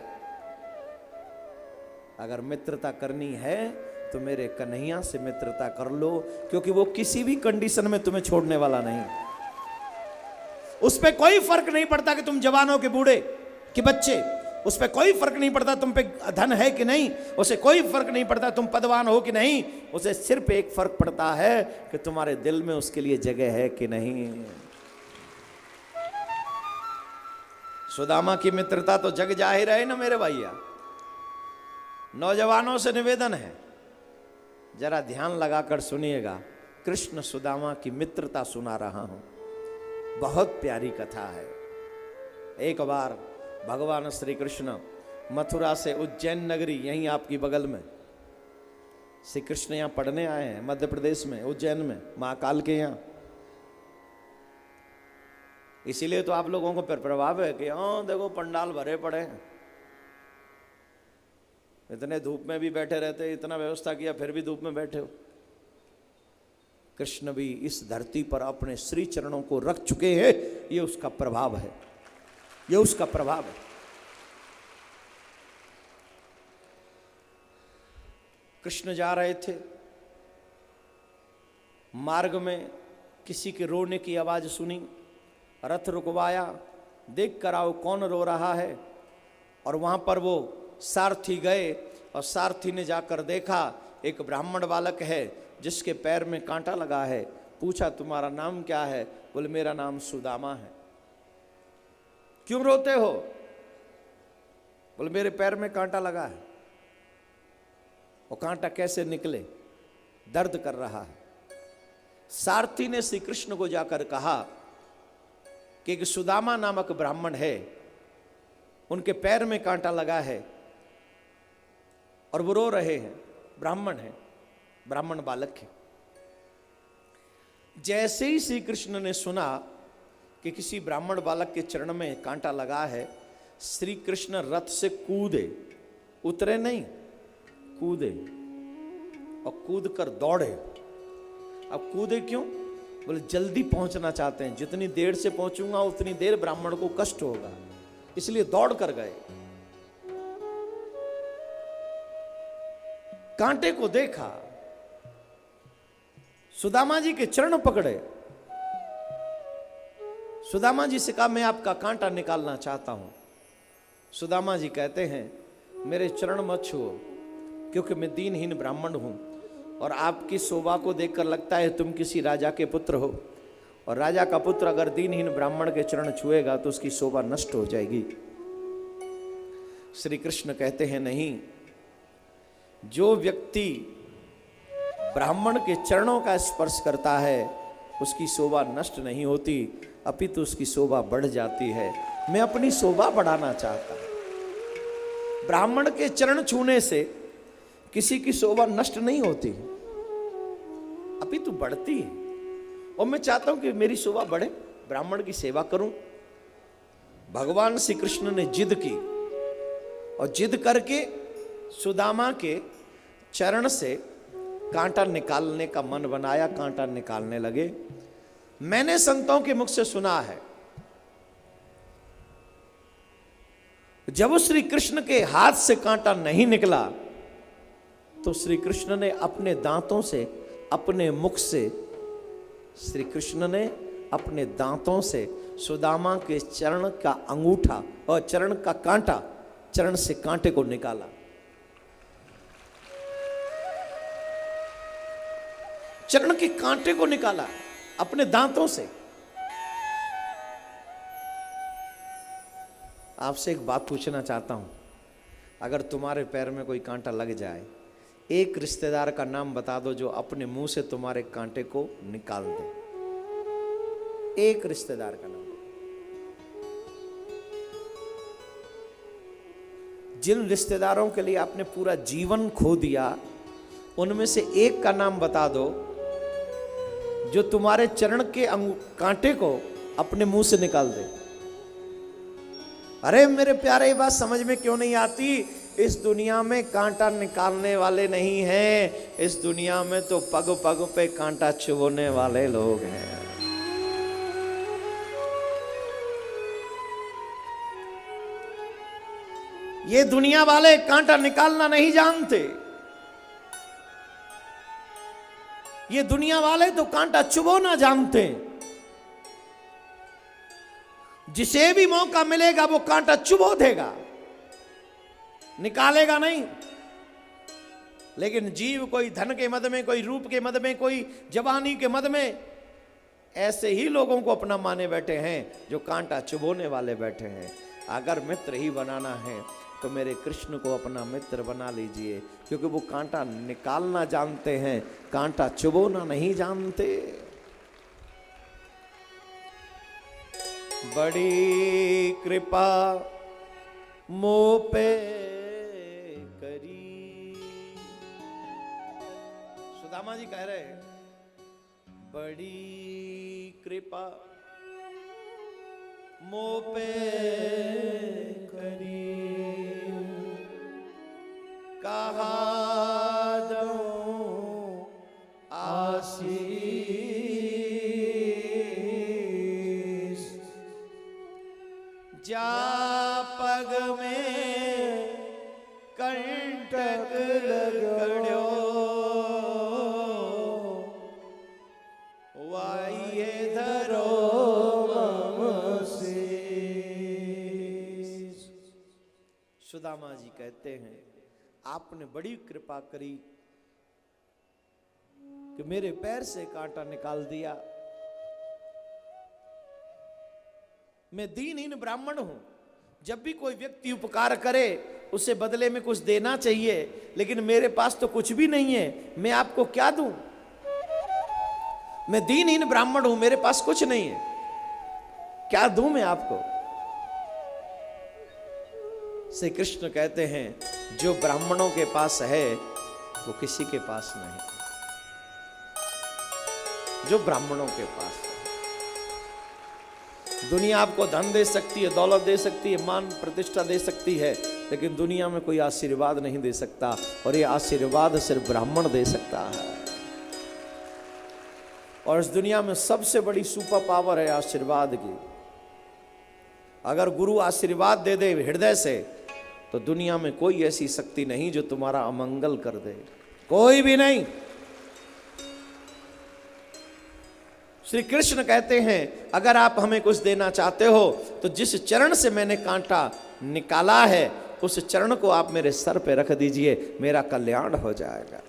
अगर मित्रता करनी है तो मेरे कन्हैया से मित्रता कर लो, क्योंकि वो किसी भी कंडीशन में तुम्हें छोड़ने वाला नहीं। उस पे कोई फर्क नहीं पड़ता कि तुम जवान हो कि बूढ़े कि बच्चे, उस पे कोई फर्क नहीं पड़ता तुम पे धन है कि नहीं, उसे कोई फर्क नहीं पड़ता तुम पदवान हो कि नहीं। उसे सिर्फ एक फर्क पड़ता है कि तुम्हारे दिल में उसके लिए जगह है कि नहीं। सुदामा की मित्रता तो जग जाहिर है ना मेरे भैया। नौजवानों से निवेदन है, जरा ध्यान लगाकर सुनिएगा। कृष्ण सुदामा की मित्रता सुना रहा हूं, बहुत प्यारी कथा है। एक बार भगवान श्री कृष्ण मथुरा से उज्जैन नगरी, यहीं आपकी बगल में, श्री कृष्ण यहां पढ़ने आए हैं, मध्य प्रदेश में, उज्जैन में, महाकाल के यहां। इसीलिए तो आप लोगों को प्रभाव है कि हाँ देखो पंडाल भरे पड़े हैं, इतने धूप में भी बैठे रहते, इतना व्यवस्था किया फिर भी धूप में बैठे हो। कृष्ण भी इस धरती पर अपने श्री चरणों को रख चुके हैं, ये उसका प्रभाव है, ये उसका प्रभाव है। कृष्ण जा रहे थे, मार्ग में किसी के रोने की आवाज सुनी, रथ रुकवाया, देख कर आओ कौन रो रहा है। और वहां पर वो सारथी गए और सारथी ने जाकर देखा एक ब्राह्मण बालक है जिसके पैर में कांटा लगा है। पूछा तुम्हारा नाम क्या है? बोले मेरा नाम सुदामा है। क्यों रोते हो? बोले मेरे पैर में कांटा लगा है। वो कांटा कैसे निकले? दर्द कर रहा है। सारथी ने श्री कृष्ण को जाकर कहा कि एक सुदामा नामक ब्राह्मण है, उनके पैर में कांटा लगा है और वो रो रहे हैं। ब्राह्मण है, ब्राह्मण बालक है। जैसे ही श्री कृष्ण ने सुना कि किसी ब्राह्मण बालक के चरण में कांटा लगा है, श्री कृष्ण रथ से कूदे, उतरे नहीं, कूदे और कूद कर दौड़े। अब कूदे क्यों? बोले जल्दी पहुंचना चाहते हैं, जितनी देर से पहुंचूंगा उतनी देर ब्राह्मण को कष्ट होगा, इसलिए दौड़ कर गए। कांटे को देखा, सुदामा जी के चरण पकड़े, सुदामा जी से कहा मैं आपका कांटा निकालना चाहता हूं। सुदामा जी कहते हैं मेरे चरण मत छुओ, क्योंकि मैं दीनहीन ब्राह्मण हूं और आपकी शोभा को देखकर लगता है तुम किसी राजा के पुत्र हो, और राजा का पुत्र अगर दीनहीन ब्राह्मण के चरण छुएगा तो उसकी शोभा नष्ट हो जाएगी। श्री कृष्ण कहते हैं नहीं, जो व्यक्ति ब्राह्मण के चरणों का स्पर्श करता है उसकी शोभा नष्ट नहीं होती, अपितु उसकी शोभा बढ़ जाती है। मैं अपनी शोभा बढ़ाना चाहता हूं। ब्राह्मण के चरण छूने से किसी की शोभा नष्ट नहीं होती, अभी तो बढ़ती है। और मैं चाहता हूं कि मेरी शोभा बढ़े, ब्राह्मण की सेवा करूं। भगवान श्री कृष्ण ने जिद की और जिद करके सुदामा के चरण से कांटा निकालने का मन बनाया, कांटा निकालने लगे। मैंने संतों के मुख से सुना है, जब श्री कृष्ण के हाथ से कांटा नहीं निकला तो श्री कृष्ण ने अपने दांतों से, अपने मुख से, श्री कृष्ण ने अपने दांतों से सुदामा के चरण का अंगूठा और चरण का कांटा, चरण से कांटे को निकाला। चरण के कांटे को निकाला अपने दांतों से। आपसे एक बात पूछना चाहता हूं, अगर तुम्हारे पैर में कोई कांटा लग जाए, एक रिश्तेदार का नाम बता दो जो अपने मुंह से तुम्हारे कांटे को निकाल दे। एक रिश्तेदार का नाम। जिन रिश्तेदारों के लिए आपने पूरा जीवन खो दिया, उनमें से एक का नाम बता दो जो तुम्हारे चरण के कांटे को अपने मुंह से निकाल दे। अरे मेरे प्यारे, ये बात समझ में क्यों नहीं आती? इस दुनिया में कांटा निकालने वाले नहीं हैं, इस दुनिया में तो पग पग पे कांटा चुभोने वाले लोग हैं। ये दुनिया वाले कांटा निकालना नहीं जानते, ये दुनिया वाले तो कांटा चुभोना जानते। जिसे भी मौका मिलेगा वो कांटा चुभो देगा, निकालेगा नहीं। लेकिन जीव कोई धन के मद में, कोई रूप के मद में, कोई जवानी के मद में ऐसे ही लोगों को अपना माने बैठे हैं जो कांटा चुभोने वाले बैठे हैं। अगर मित्र ही बनाना है तो मेरे कृष्ण को अपना मित्र बना लीजिए, क्योंकि वो कांटा निकालना जानते हैं, कांटा चुभोना नहीं जानते। बड़ी कृपा मोह पे करी, सुदामा जी कह रहे हैं, बड़ी कृपा मोह पे करी, कहा दूं आशीष, जा पग में कंटक लगड़ो, वाइये धरो मम शीश। सुदामा जी कहते हैं, आपने बड़ी कृपा करी कि मेरे पैर से कांटा निकाल दिया। मैं दीनहीन ब्राह्मण हूं, जब भी कोई व्यक्ति उपकार करे उसे बदले में कुछ देना चाहिए, लेकिन मेरे पास तो कुछ भी नहीं है, मैं आपको क्या दूं? मैं दीनहीन ब्राह्मण हूं, मेरे पास कुछ नहीं है, क्या दूं मैं आपको? श्री कृष्ण कहते हैं, जो ब्राह्मणों के पास है वो किसी के पास नहीं, जो ब्राह्मणों के पास है। दुनिया आपको धन दे सकती है, दौलत दे सकती है, मान प्रतिष्ठा दे सकती है, लेकिन दुनिया में कोई आशीर्वाद नहीं दे सकता, और ये आशीर्वाद सिर्फ ब्राह्मण दे सकता है। और इस दुनिया में सबसे बड़ी सुपर पावर है आशीर्वाद की। अगर गुरु आशीर्वाद दे दे हृदय से, तो दुनिया में कोई ऐसी शक्ति नहीं जो तुम्हारा अमंगल कर दे, कोई भी नहीं। श्री कृष्ण कहते हैं, अगर आप हमें कुछ देना चाहते हो तो जिस चरण से मैंने कांटा निकाला है उस चरण को आप मेरे सर पे रख दीजिए, मेरा कल्याण हो जाएगा।